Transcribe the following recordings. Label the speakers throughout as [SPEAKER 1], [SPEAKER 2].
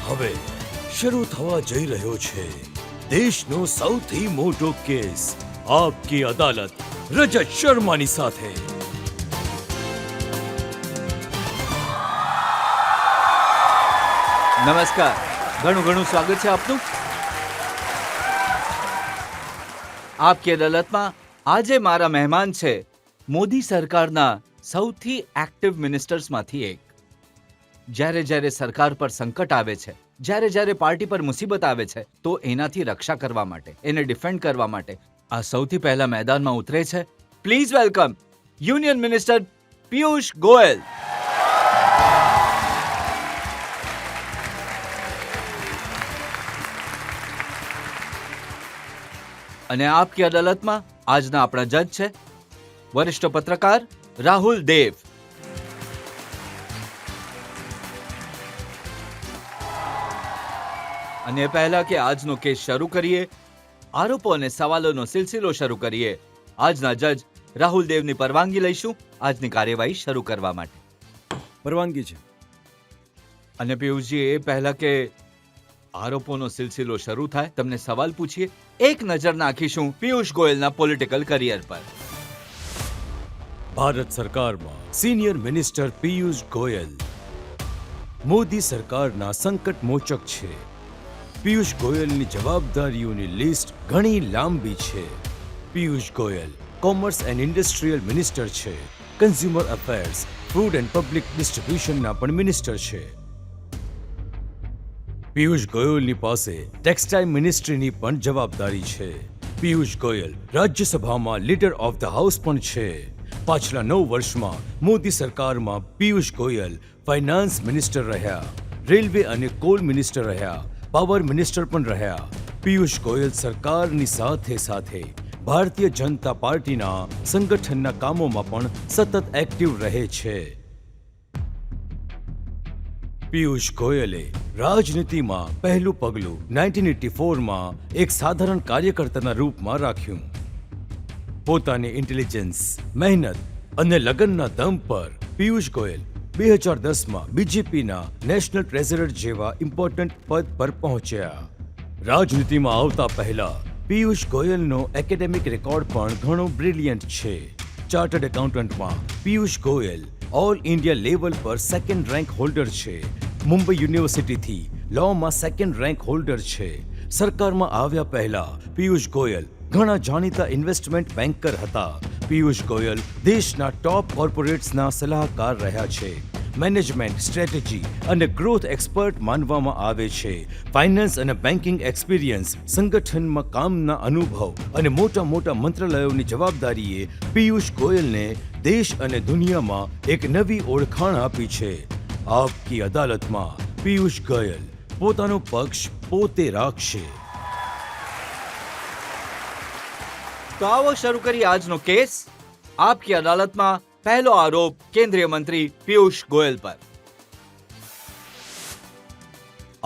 [SPEAKER 1] હવે શરૂ થવા જઈ રહ્યો છે દેશનો સૌથી મોટો કેસ આપકી અદાલત રજત શર્માની સાથે.
[SPEAKER 2] નમસ્કાર, ઘણું સ્વાગત છે આપનું. આપકી અદાલતમાં આજે મારા મહેમાન છે મોદી સરકારના સૌથી એક્ટિવ મિનિસ્ટર્સમાંથી એક. જ્યારે સરકાર પર સંકટ આવે છે, જ્યારે પાર્ટી પર મુસીબત આવે છે, તો એનાથી રક્ષા કરવા માટે, એને ડિફેન્ડ કરવા માટે આ સૌથી પહેલા મેદાનમાં ઉતરે છે. Please welcome union minister Piyush Goyal. અને આપકી અદાલતમાં આજના આપણા જજ છે વરિષ્ઠ પત્રકાર રાહુલ દેવ. અને પહેલા કે આજનો કેસ શરૂ કરીએ, આરોપો અને સવાલોનો સિલસિલો શરૂ કરીએ, આજના જજ રાહુલ દેવની પરવાનગી લઈશું આજની કાર્યવાહી શરૂ કરવા માટે.
[SPEAKER 1] પરવાનગી છે.
[SPEAKER 2] અને પિયુષજી, એ પહેલા કે આરોપોનો સિલસિલો શરૂ થાય, તમને સવાલ પૂછીએ. એક નજર નાખીશું પિયુષ ગોયલના પોલિટિકલ કરિયર પર.
[SPEAKER 1] ભારત સરકારમાં સિનિયર મિનિસ્ટર પિયુષ ગોયલ મોદી સરકારના સંકટ મોચક છે. પિયુષ ગોયલની જવાબદારીઓની લિસ્ટ ઘણી લાંબી છે. Piyush Goyal commerce and industrial minister છે. Consumer affairs, food and public ડિસ્ટ્રીબ્યુશનના પણ મિનિસ્ટર છે. પિયુષ ગોયલની પાસે ટેક્સટાઇલ મિનિસ્ટ્રીની પણ જવાબદારી છે. પિયુષ ગોયલ રાજ્યસભામાં લીડર ઓફ ધ હાઉસ પણ છે. પાછલા 9 વર્ષમાં મોદી સરકારમાં પિયુષ ગોયલ ફાઇનાન્સ મિનિસ્ટર રહ્યા, રેલવે અને કોલ મિનિસ્ટર રહ્યા, પાવર મિનિસ્ટર પણ રહ્યા. પિયુષ ગોયલ સરકારની સાથે ભારતીય જનતા પાર્ટીના સંગઠનના કામોમાં પણ સતત એક્ટિવ રહે છે. પિયુષ ગોયલે રાજનીતિમાં પહેલું પગલું 1984માં એક સાધારણ કાર્યકર્તાના રૂપમાં રાખ્યું. પોતાની ઇન્ટેલિજન્સ, મહેનત અને લગનના દમ પર પિયુષ ગોયલ 2010માં બીજેપીના નેશનલ ટ્રેઝરર જેવા ઇમ્પોર્ટન્ટ પદ પર પહોંચ્યા. રાજનીતિમાં આવતા પહેલા પિયુષ ગોયલનો એકેડેમિક રેકોર્ડ પણ ઘણો બ્રિલિયન્ટ છે. ચાર્ટર્ડ એકાઉન્ટન્ટમાં Piyush Goyal all India level પર સેકન્ડ રેન્ક હોલ્ડર છે. મુંબઈ યુનિવર્સિટીથી લોમાં સેકન્ડ રેન્ક હોલ્ડર છે. સરકારમાં આવ્યા પહેલા પિયુષ ગોયલ ઘણા જાણીતા ઇન્વેસ્ટમેન્ટ બેન્કર હતા. પિયુષ ગોયલ દેશના ટોપ કોર્પોરેટ્સના સલાહકાર રહ્યા છે. મેનેજમેન્ટ, સ્ટ્રેટેજી અને ગ્રોથ એક્સપર્ટ માનવામાં આવે છે. ફાઇનાન્સ અને બેન્કિંગ એક્સપિરિયન્સ, સંગઠનમાં કામના અનુભવ અને મોટા મંત્રાલયોની જવાબદારીએ પિયુષ ગોયલને દેશ અને દુનિયામાં એક નવી ઓળખાણ આપી છે. આપકી અદાલતમાં પિયુષ ગોયલ પોતાનો પક્ષ પોતે રાખશે.
[SPEAKER 2] તો આવો શરૂ કરીએ આજનો કેસ. આપકી અદાલતમાં પહેલો આરોપ કેન્દ્રીય મંત્રી પિયુષ ગોયલ પર.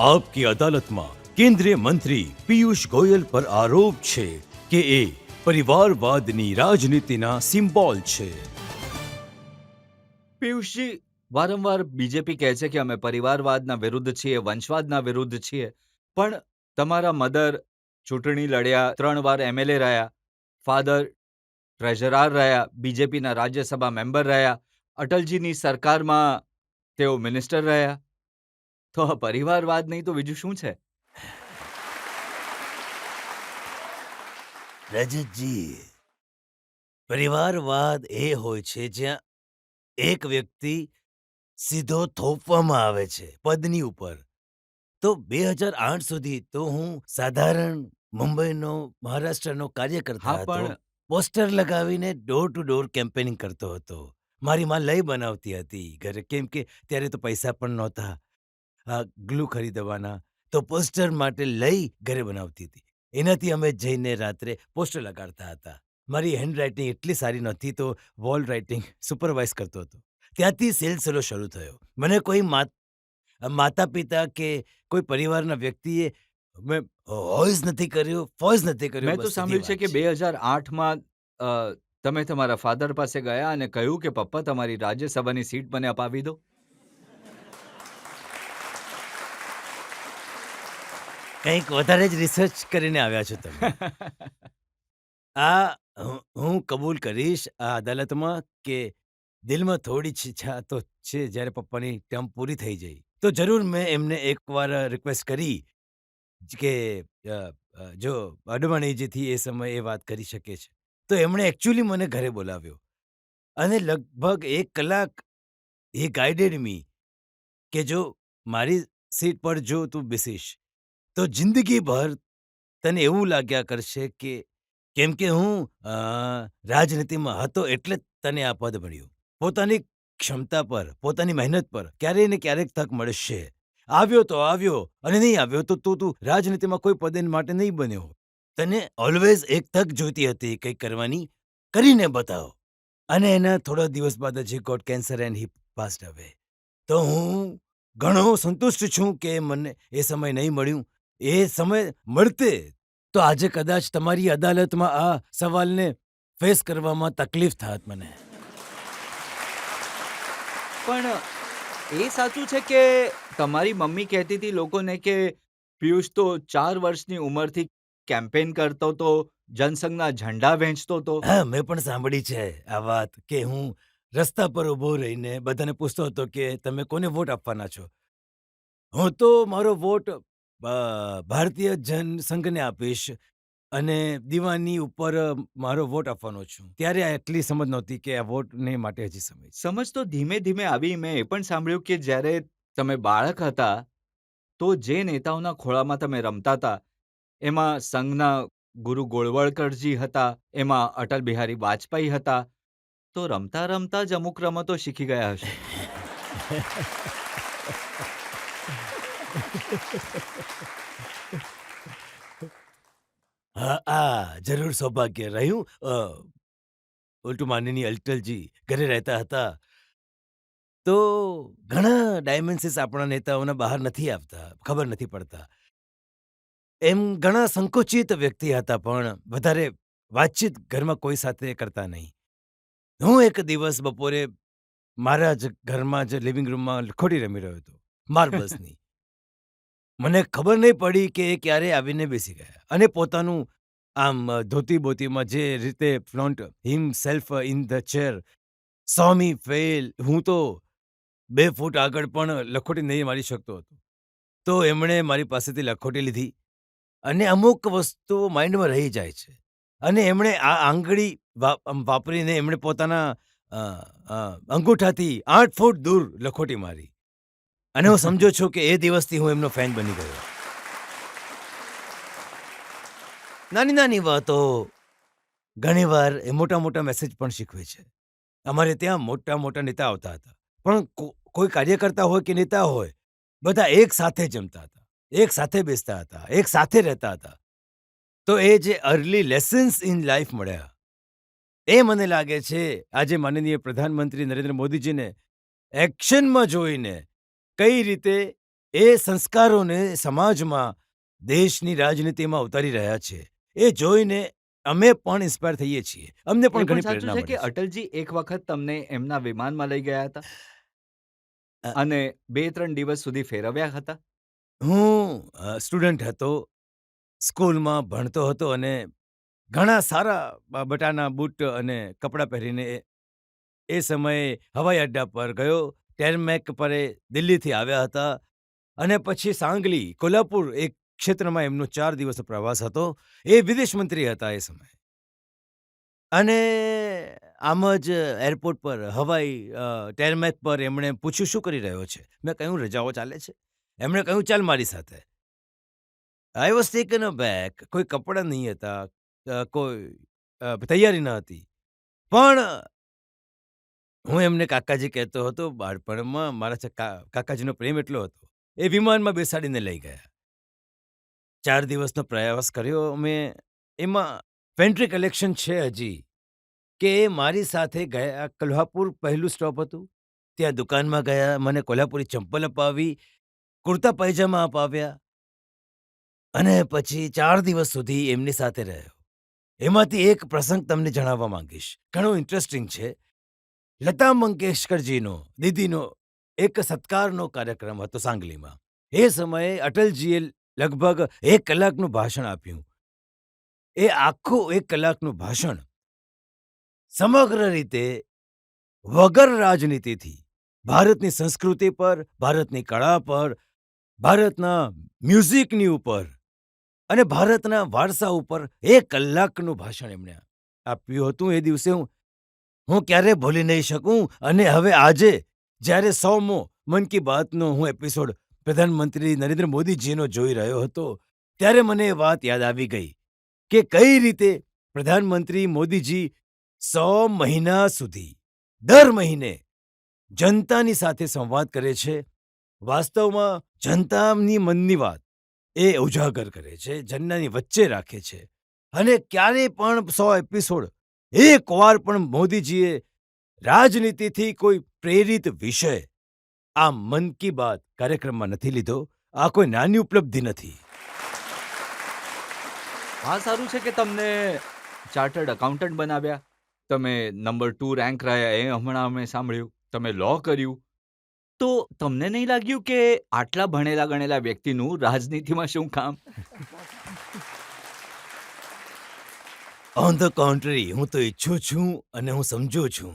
[SPEAKER 1] આપકી અદાલતમાં કેન્દ્રીય મંત્રી પિયુષ ગોયલ પર આરોપ છે કે એ પરિવારવાદની રાજનીતિના સિમ્બોલ છે.
[SPEAKER 2] પિયુષજી, વારંવાર બીજેપી કહે છે કે અમે પરિવારવાદના વિરુદ્ધ છીએ, વંશવાદના વિરુદ્ધ છીએ, પણ તમારા મધર ચૂંટણી લડ્યા, 3 વાર MLA રહ્યા, ફાધર ટ્રેઝરર રહ્યા, બીજેપીના રાજ્યસભા મેમ્બર રહ્યા, અટલજીની સરકારમાં તેઓ મિનિસ્ટર રહ્યા, તો આ પરિવારવાદ નહીં તો બીજું શું છે?
[SPEAKER 3] રજતજી, પરિવારવાદ એ હોય છે જ્યાં એક વ્યક્તિ સીધો થોપવામાં આવે છે પદની ઉપર. તો 2008 સુધી તો હું સાધારણ મુંબઈનો, મહારાષ્ટ્રનો કાર્યકર્તા
[SPEAKER 2] હા,
[SPEAKER 3] હતો.
[SPEAKER 2] પણ
[SPEAKER 3] પોસ્ટર લગાવીને ડોર ટુ ડોર કેમ્પેનિંગ કરતો હતો. મારી માં લઈ બનાવતી હતી ઘરે, કેમ કે ત્યારે તો પૈસા પણ નહોતા ગ્લુ ખરીદવાના, તો પોસ્ટર માટે લઈ ઘરે બનાવતી હતી. એનાથી અમે જઈને રાત્રે પોસ્ટર લગાડતા હતા. મારી હેન્ડરાઇટિંગ એટલી સારી નહોતી, તો વોલ રાઇટિંગ સુપરવાઇઝ કરતો હતો. ત્યાંથી સિલસિલો શરૂ થયો. મને કોઈ માતા પિતા કે કોઈ પરિવારના વ્યક્તિએ વોઇસ નથી કર્યું, ફોઇસ નથી કર્યું.
[SPEAKER 2] મેં તો સાંભળ્યું છે કે 2008માં તમે તમારા ફાધર પાસે ગયા અને કહ્યું કે પપ્પા, તમારી રાજ્યસભાની સીટ મને અપાવી દો.
[SPEAKER 3] કંઈક વધારે જ રિસર્ચ કરીને આવ્યા છો તમે. હું કબૂલ કરીશ આ અદાલતમાં કે દિલમાં થોડી ઈચ્છા તો છે જ્યારે પપ્પાની ટર્મ પૂરી થઈ જઈ, તો જરૂર મેં એમને એકવાર રિક્વેસ્ટ કરી કે અ, જો અડવાણીજીથી એ સમયે એ વાત કરી શકે છે. તો એમણે એકચ્યુઅલી મને ઘરે બોલાવ્યો અને લગભગ 1 કલાક હી ગાઈડેડ મી કે જો મારી સીટ પર જો તું બેસીશ, તો જિંદગીભર તને એવું લાગ્યા કરશે કે કેમ કે હું રાજનીતિમાં હતો એટલે જ તને આ પદ મળ્યું. પોતાની ક્ષમતા પર, પોતાની મહેનત પર ક્યારેય ને ક્યારેક તક મળશે. આવ્યો તો આવ્યો અને નહીં આવ્યો તો તું રાજનીતિમાં કોઈ પદ માટે નહીં બન્યો. તને ઓલવેઝ એક તક જોઈતી હતી કંઈક કરવાની, કરીને બતાવ. અને એના થોડા દિવસ બાદ જ he got cancer and he passed away. તો હું ઘણો સંતુષ્ટ છું કે મને એ સમય નહીં મળ્યું. એ સમય મળતે તો આજે કદાચ તમારી અદાલતમાં આ સવાલને ફેસ કરવામાં તકલીફ થાત મને.
[SPEAKER 2] પણ એ સાચું છે કે તમારી મમ્મી કહેતી હતી લોકોને કે પિયુષ તો 4 વર્ષની ઉંમરથી કેમ્પેન કરતો તો, જનસંઘના ઝંડા વહેંચતો તો.
[SPEAKER 3] હા, મેં પણ સાંભળી છે આ વાત કે હું રસ્તા પર ઊભો રહીને બધાને પૂછતો હતો કે તમે કોને વોટ આપવાના છો? હું તો મારો વોટ ભારતીય જનસંઘને આપીશ અને દીવાની ઉપર મારો વોટ આપવાનો છું. ત્યારે આટલી સમજ નહોતી કે આ વોટને માટે હજી સમય છે.
[SPEAKER 2] સમજ તો ધીમે ધીમે આવી. મેં એ પણ સાંભળ્યું કે જ્યારે તમે બાળક હતા તો જે નેતાઓના ખોળામાં તમે રમતા હતા એમાં સંઘના ગુરુ ગોળવળકરજી હતા, એમાં અટલ બિહારી વાજપેયી હતા. તો રમતા રમતા જ અમુક રમતો શીખી ગયા હશો.
[SPEAKER 3] હા, જરૂર સૌભાગ્ય રહ્યું. ઉલટું માનનીય અટલજી ઘરે રહેતા હતા, તો ઘણા ડાયમેન્સીસ આપણા નેતાઓના બહાર નથી આવતા, ખબર નથી પડતા. એમ ઘણા સંકોચિત વ્યક્તિ હતા, પણ વધારે વાતચીત ઘરમાં કોઈ સાથે કરતા નહીં. હું એક દિવસ બપોરે મારા જ ઘરમાં જ લિવિંગ રૂમમાં લખોટી રમી રહ્યો હતો, માર્બલ્સની. મને ખબર નહીં પડી કે એ ક્યારે આવીને બેસી ગયા અને પોતાનું આમ ધોતી-બોતીમાં જે રીતે flaunt himself in the chair so me fail. હું તો 2 ફૂટ આગળ પણ લખોટી નહીં મારી શકતો હતો. તો એમણે મારી પાસેથી લખોટી લીધી અને અમુક વસ્તુઓ માઇન્ડમાં રહી જાય છે અને એમણે આ આંગળી વાપરીને એમણે પોતાના અ, અ, અંગૂઠાથી 8 ફૂટ દૂર લખોટી મારી અને હું સમજો છું કે એ દિવસથી હું એમનો ફેન બની ગયો. નાની-નાની વાતો ઘણીવાર એ મોટા-મોટા મેસેજ પણ શીખવે છે. અમારે ત્યાં મોટા-મોટા નેતા આવતા હતા. પણ કોઈ કાર્યકર્તા હોય કે નેતા હોય, બધા એક સાથે જમતા હતા, એક સાથે બેસતા હતા, એક સાથે રહેતા હતા. તો એ જે અર્લી લેસન્સ ઇન લાઈફ મળ્યા, એ મને લાગે છે આજે માનનીય પ્રધાનમંત્રી નરેન્દ્ર મોદીજીને એક્શનમાં જોઈને કઈ રીતે એ સંસ્કારોને સમાજમાં, દેશની રાજનીતિમાં ઉતારી રહ્યા છે, એ જોઈને અમે પણ ઇન્સ્પાયર થઈએ છીએ. અમને
[SPEAKER 2] એ
[SPEAKER 3] પણ
[SPEAKER 2] પણ
[SPEAKER 3] ઘણી
[SPEAKER 2] સાચું
[SPEAKER 3] પ્રેરણા
[SPEAKER 2] છે
[SPEAKER 3] મળે
[SPEAKER 2] કે
[SPEAKER 3] છે.
[SPEAKER 2] અટલજી એક વખત તમને એમના વિમાનમાં લઈ ગયા હતા
[SPEAKER 3] અ,
[SPEAKER 2] અને 2-3 દિવસ સુધી ફેરવ્યા હતા.
[SPEAKER 3] હું સ્ટુડન્ટ હતો, સ્કૂલમાં ભણતો હતો અને ઘણા સારા બટાના બૂટ અને કપડાં પહેરીને એ સમયે હવાઈ અડ્ડા પર ગયો. ટેરમેક પર એ દિલ્હીથી આવ્યા હતા અને પછી સાંગલી, કોલ્હાપુર એક ક્ષેત્રમાં એમનો 4 દિવસનો પ્રવાસ હતો. એ વિદેશ મંત્રી હતા એ સમયે. અને આમ જ એરપોર્ટ પર ટેરમેક પર એમણે પૂછ્યું, "શું કરી રહ્યો છે?" મેં કહ્યું, "રજાઓ ચાલે છે." એમણે કહ્યું, "ચાલ મારી સાથે." I was taken aback. કોઈ કપડાં નહીં હતા, કોઈ તૈયારી ન હતી. પણ હું એમને કાકાજી કહેતો હતો. બાળપણમાં મારા કાકાજીનો પ્રેમ એટલો હતો. એ વિમાનમાં બેસાડીને લઈ ગયા. 4 દિવસનો પ્રયાસ કર્યો અમે. એમાં પેન્ટ્રી કલેક્શન છે હજી, કે એ મારી સાથે ગયા. કોલ્હાપુર પહેલું સ્ટોપ હતું. ત્યાં દુકાનમાં ગયા, મને કોલ્હાપુરી ચંપલ અપાવી, કુર્તા પાયજામા અપાવ્યા અને પછી 4 દિવસ સુધી એમની સાથે રહ્યો. એમાંથી એક પ્રસંગ તમને જણાવવા માંગીશ. ઘણો ઇન્ટરેસ્ટિંગ છે. લતા મંગેશકરજીનો, દીદીનો એક સત્કારનો કાર્યક્રમ હતો સાંગલીમાં. એ સમયે અટલજીએ લગભગ 1 કલાકનું ભાષણ આપ્યું. એ આખું 1 કલાકનું ભાષણ સમગ્ર રીતે વગર રાજનીતિથી ભારતની સંસ્કૃતિ પર, ભારતની કળા પર, ભારતના મ્યુઝિકની ઉપર અને ભારતના વારસા ઉપર 1 કલાકનું ભાષણ એમણે આપ્યું હતું. એ દિવસે હું ક્યારેય ભૂલી નહીં શકું. અને હવે આજે જ્યારે 100મો મન કી બાતનો હું એપિસોડ પ્રધાનમંત્રી નરેન્દ્ર મોદીજીનો જોઈ રહ્યો હતો, ત્યારે મને એ વાત યાદ આવી ગઈ કે કઈ રીતે પ્રધાનમંત્રી મોદીજી 100 મહિના સુધી દર મહિને જનતાની સાથે સંવાદ કરે છે. વાસ્તવમાં જનતાની મનની વાત એ ઉજાગર કરે છે, જનતાની વચ્ચે રાખે છે. અને ક્યારેય પણ 100 એપિસોડ એક વાર પણ મોદીજીએ રાજનીતિથી કોઈ પ્રેરિત વિષય આ મન કી બાત કાર્યક્રમમાં નથી લીધો. આ કોઈ નાની ઉપલબ્ધિ નથી.
[SPEAKER 2] આ સારું છે કે તમને ચાર્ટર્ડ એકાઉન્ટન્ટ બનાવ્યા, તમે નંબર 2 રેન્ક રહ્યા, એ હમણાં અમે સાંભળ્યું, તમે લો કર્યું. તો તમને નહીં લાગ્યું કે આટલા ભણેલા ગણેલા વ્યક્તિનું રાજનીતિમાં શું કામ?
[SPEAKER 3] ઓન ધ કોન્ટ્રી, હું તો ઈચ્છું છું અને હું સમજુ છું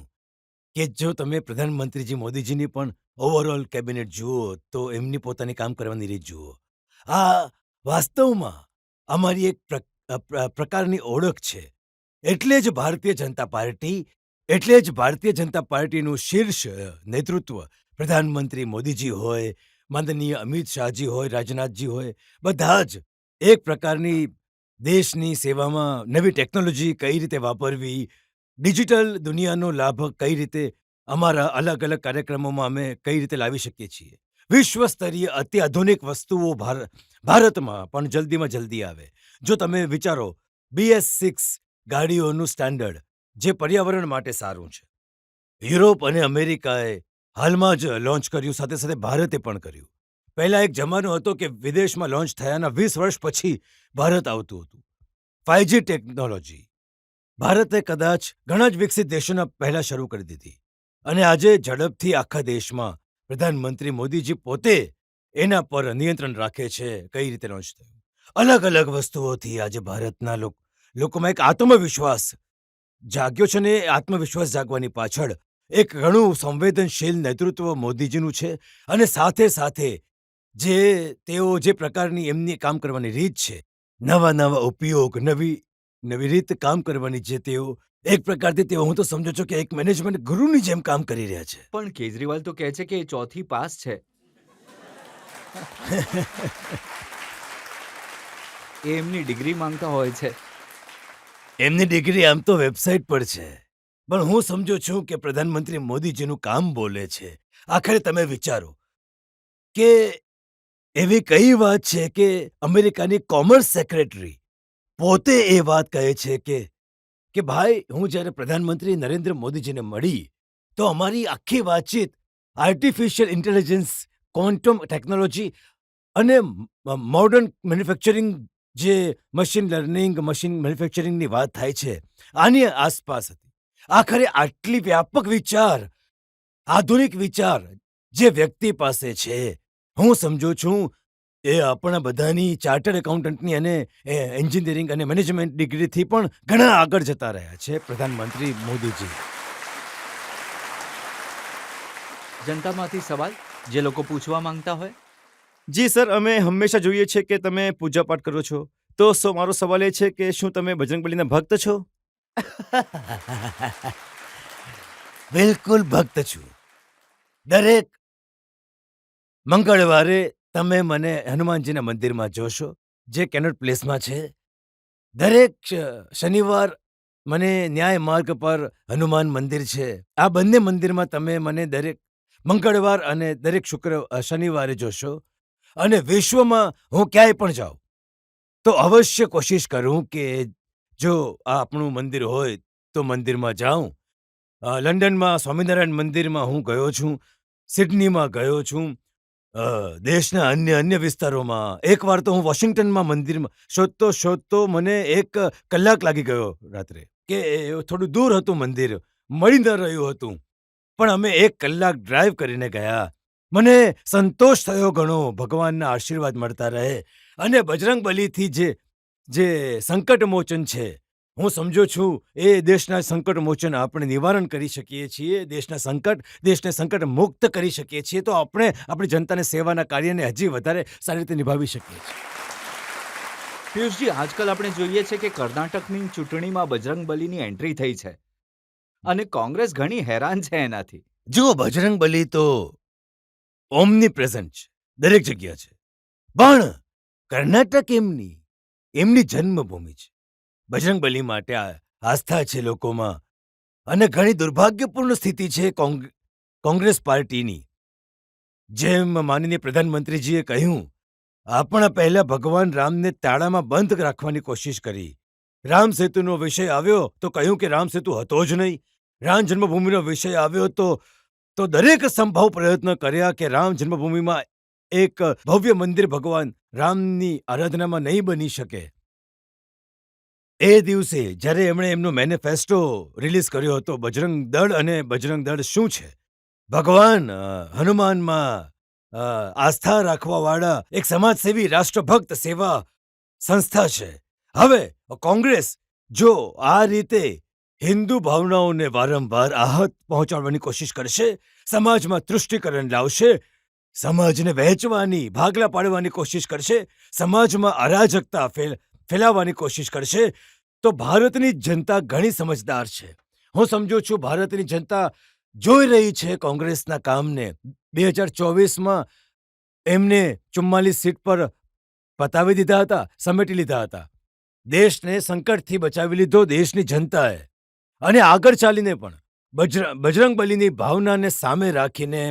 [SPEAKER 3] કે જો તમે પ્રધાનમંત્રીજી મોદીજીની પણ ઓવરઓલ કેબિનેટ જુઓ તો એમની પોતાની કામ કરવાની રીત જુઓ. આ વાસ્તવમાં અમારી એક પ્રકારની ઓળખ છે. એટલે જ ભારતીય જનતા પાર્ટીનું શીર્ષ નેતૃત્વ પ્રધાનમંત્રી મોદીજી હોય, માનનીય અમિત શાહજી હોય, રાજનાથજી હોય, બધા જ એક પ્રકારની દેશની સેવામાં નવી ટેકનોલોજી કઈ રીતે વાપરવી, ડિજિટલ દુનિયાનો લાભ કઈ રીતે અમારા અલગ અલગ કાર્યક્રમોમાં અમે કઈ રીતે લાવી શકીએ છીએ. વિશ્વ સ્તરીય અત્યાધુનિક વસ્તુઓ ભારતમાં પણ જલ્દીમાં જલ્દી આવે. જો તમે વિચારો, BS6 ગાડીઓનું સ્ટાન્ડર્ડ જે પર્યાવરણ માટે સારું છે, યુરોપ અને અમેરિકાએ હાલમાં જ લોન્ચ કર્યું, સાથે સાથે ભારતે પણ કર્યું. પહેલા એક જમાનો હતો કે વિદેશમાં લોન્ચ થયાના 20 વર્ષ પછી ભારત આવતું હતું. 5G ટેકનોલોજી ભારતે કદાચ ઘણા જ વિકસિત દેશોના પહેલા શરૂ કરી દીધી. અને આજે ઝડપથી આખા દેશમાં પ્રધાનમંત્રી મોદીજી પોતે એના પર નિયંત્રણ રાખે છે. કઈ રીતે લોન્ચ થયું, અલગ અલગ વસ્તુઓથી આજે ભારતના લોકોમાં એક આત્મવિશ્વાસ જાગ્યો છે. ને એ આત્મવિશ્વાસ જાગવાની પાછળ એક ઘણું સંવેદનશીલ નેતૃત્વ મોદીજીનું છે. અને સાથે સાથે તેઓ જે પ્રકારની એમની કામ કરવાની રીત છે, નવા ઉપયોગ, નવી રીત કામ કરવાની, જે તેઓ એક પ્રકારથી હું તો સમજો છું કે એક મેનેજમેન્ટ ગુરુની જેમ કામ કરી રહ્યા છે.
[SPEAKER 2] પણ કેજરીવાલ તો કહે છે કે એ 4થી પાસ છે. એ એમની ડિગ્રી માંગતા હોય છે.
[SPEAKER 3] એમની ડિગ્રી આમ તો વેબસાઇટ પર છે, પણ હું સમજુ છું કે પ્રધાનમંત્રી મોદીજીનું કામ બોલે છે. આખરે તમે વિચારો કે એવી કઈ વાત છે કે અમેરિકાની કોમર્સ સેક્રેટરી પોતે એ વાત કહે છે કે ભાઈ, હું જ્યારે પ્રધાનમંત્રી નરેન્દ્ર મોદીજીને મળી તો અમારી આખી વાતચીત આર્ટિફિશિયલ ઇન્ટેલિજન્સ, ક્વોન્ટમ ટેકનોલોજી અને મોડર્ન મેન્યુફેક્ચરિંગ, જે મશીન લર્નિંગ, મશીન મેન્યુફેક્ચરિંગની વાત થાય છે, આની આસપાસ હતી. આખરે આટલી વ્યાપક વિચાર, આધુનિક વિચાર જે વ્યક્તિ પાસે છે, હું સમજુ છું એ આપણા બધાની ચાર્ટર્ડ એકાઉન્ટન્ટની અને એન્જિનિયરિંગ અને મેનેજમેન્ટ ડિગ્રીથી પણ ઘણા આગળ જતા રહ્યા છે પ્રધાનમંત્રી મોદીજી.
[SPEAKER 2] જનતામાંથી સવાલ જે લોકો પૂછવા માંગતા હોય.
[SPEAKER 4] જી સર, અમે હંમેશા જોઈએ છે કે તમે પૂજાપાઠ કરો છો, તો મારો સવાલ એ છે કે શું તમે બજરંગબલીના ભક્ત છો?
[SPEAKER 3] બિલકુલ ભક્ત છું. દરેક મંગળવારે તમે મને હનુમાનજીના મંદિરમાં જોશો, જે કેનોટ પ્લેસમાં છે. દરેક શનિવાર મને ન્યાય માર્ગ પર હનુમાન મંદિર છે. આ બંને મંદિરમાં તમે મને દરેક મંગળવાર અને દરેક શનિવારે જોશો. અને વિશ્વમાં હું ક્યાંય પણ જાઉં તો અવશ્ય કોશિશ કરું કે જો આ આપણું મંદિર હોય તો મંદિરમાં જાઉં. લંડનમાં સ્વામિનારાયણ મંદિરમાં હું ગયો છું, સિડનીમાં ગયો છું, દેશના અન્ય વિસ્તારોમાં. એકવાર તો હું વોશિંગ્ટનમાં મંદિરમાં શોધતો મને 1 કલાક લાગી ગયો રાત્રે, કે થોડું દૂર હતું મંદિર, મળી ન રહ્યું હતું. પણ અમે 1 કલાક ડ્રાઈવ કરીને ગયા. મને સંતોષ થયો ઘણો. ભગવાનના આશીર્વાદ મળતા રહે. અને બજરંગ બલીથી જે સંકટ મોચન છે, હું સમજુ છું એ દેશના સંકટ મોચન આપણે નિવારણ કરી શકીએ છીએ, દેશને સંકટ મુક્ત કરી શકીએ છીએ, તો આપણે આપણી જનતાને સેવાના કાર્યને હજી વધારે સારી રીતે નિભાવી શકીએ છીએ.
[SPEAKER 2] પિયુષજી, આજકાલ આપણે જોઈએ છે કે કર્ણાટકની ચૂંટણીમાં બજરંગ બલીની એન્ટ્રી થઈ છે અને કોંગ્રેસ ઘણી હેરાન છે એનાથી.
[SPEAKER 3] જુઓ, બજરંગ બલી તો ઓમની પ્રેઝન્ટ છે, દરેક જગ્યા છે, પણ કર્ણાટક એમની જન્મભૂમિ છે. બજરંગ બલી માટે આસ્થા છે લોકોમાં, અને ઘણી દુર્ભાગ્યપૂર્ણ સ્થિતિ છે કોંગ્રેસ પાર્ટીની. જેમ માનનીય પ્રધાનમંત્રીજીએ કહ્યું, આપણા પહેલા ભગવાન રામને તાળામાં બંધ રાખવાની કોશિશ કરી. રામ સેતુનો વિષય આવ્યો તો કહ્યું કે રામ સેતુ હતો જ નહીં. રામ જન્મભૂમિનો વિષય આવ્યો તો દરેક સંભવ પ્રયત્ન કર્યા કે રામ જન્મભૂમિમાં એક ભવ્ય મંદિર ભગવાન રામની આરાધનામાં નહીં બની શકે. એ દિવસે જ્યારે એમણે એમનો મેનિફેસ્ટો રિલીઝ કર્યો હતો, બજરંગ દળ, અને બજરંગ દળ શું છે? ભગવાન હનુમાનમાં આસ્થા રાખવાવાળા એક સમાજસેવી રાષ્ટ્રભક્ત સેવા સંસ્થા છે. હવે કોંગ્રેસ જો આ રીતે હિન્દુ ભાવનાઓને વારંવાર આહત પહોંચાડવાની કોશિશ કરશે, સમાજમાં તૃષ્ટિકરણ લાવશે, સમાજને વહેંચવાની, ભાગલા પાડવાની કોશિશ કરશે, સમાજમાં અરાજકતા ફેલાવવાની કોશિશ કરશે, તો ભારતની જનતા ઘણી સમજદાર છે. હું સમજુ છું ભારતની જનતા જોઈ રહી છે કોંગ્રેસના કામને. 2024માં એમને 44 સીટ પર પતાવી દીધા હતા, સમેટી લીધા હતા. દેશને સંકટથી બચાવી લીધો દેશની જનતાએ, અને આગળ ચાલીને પણ બજરંગ બલીની ભાવનાને સામે રાખીને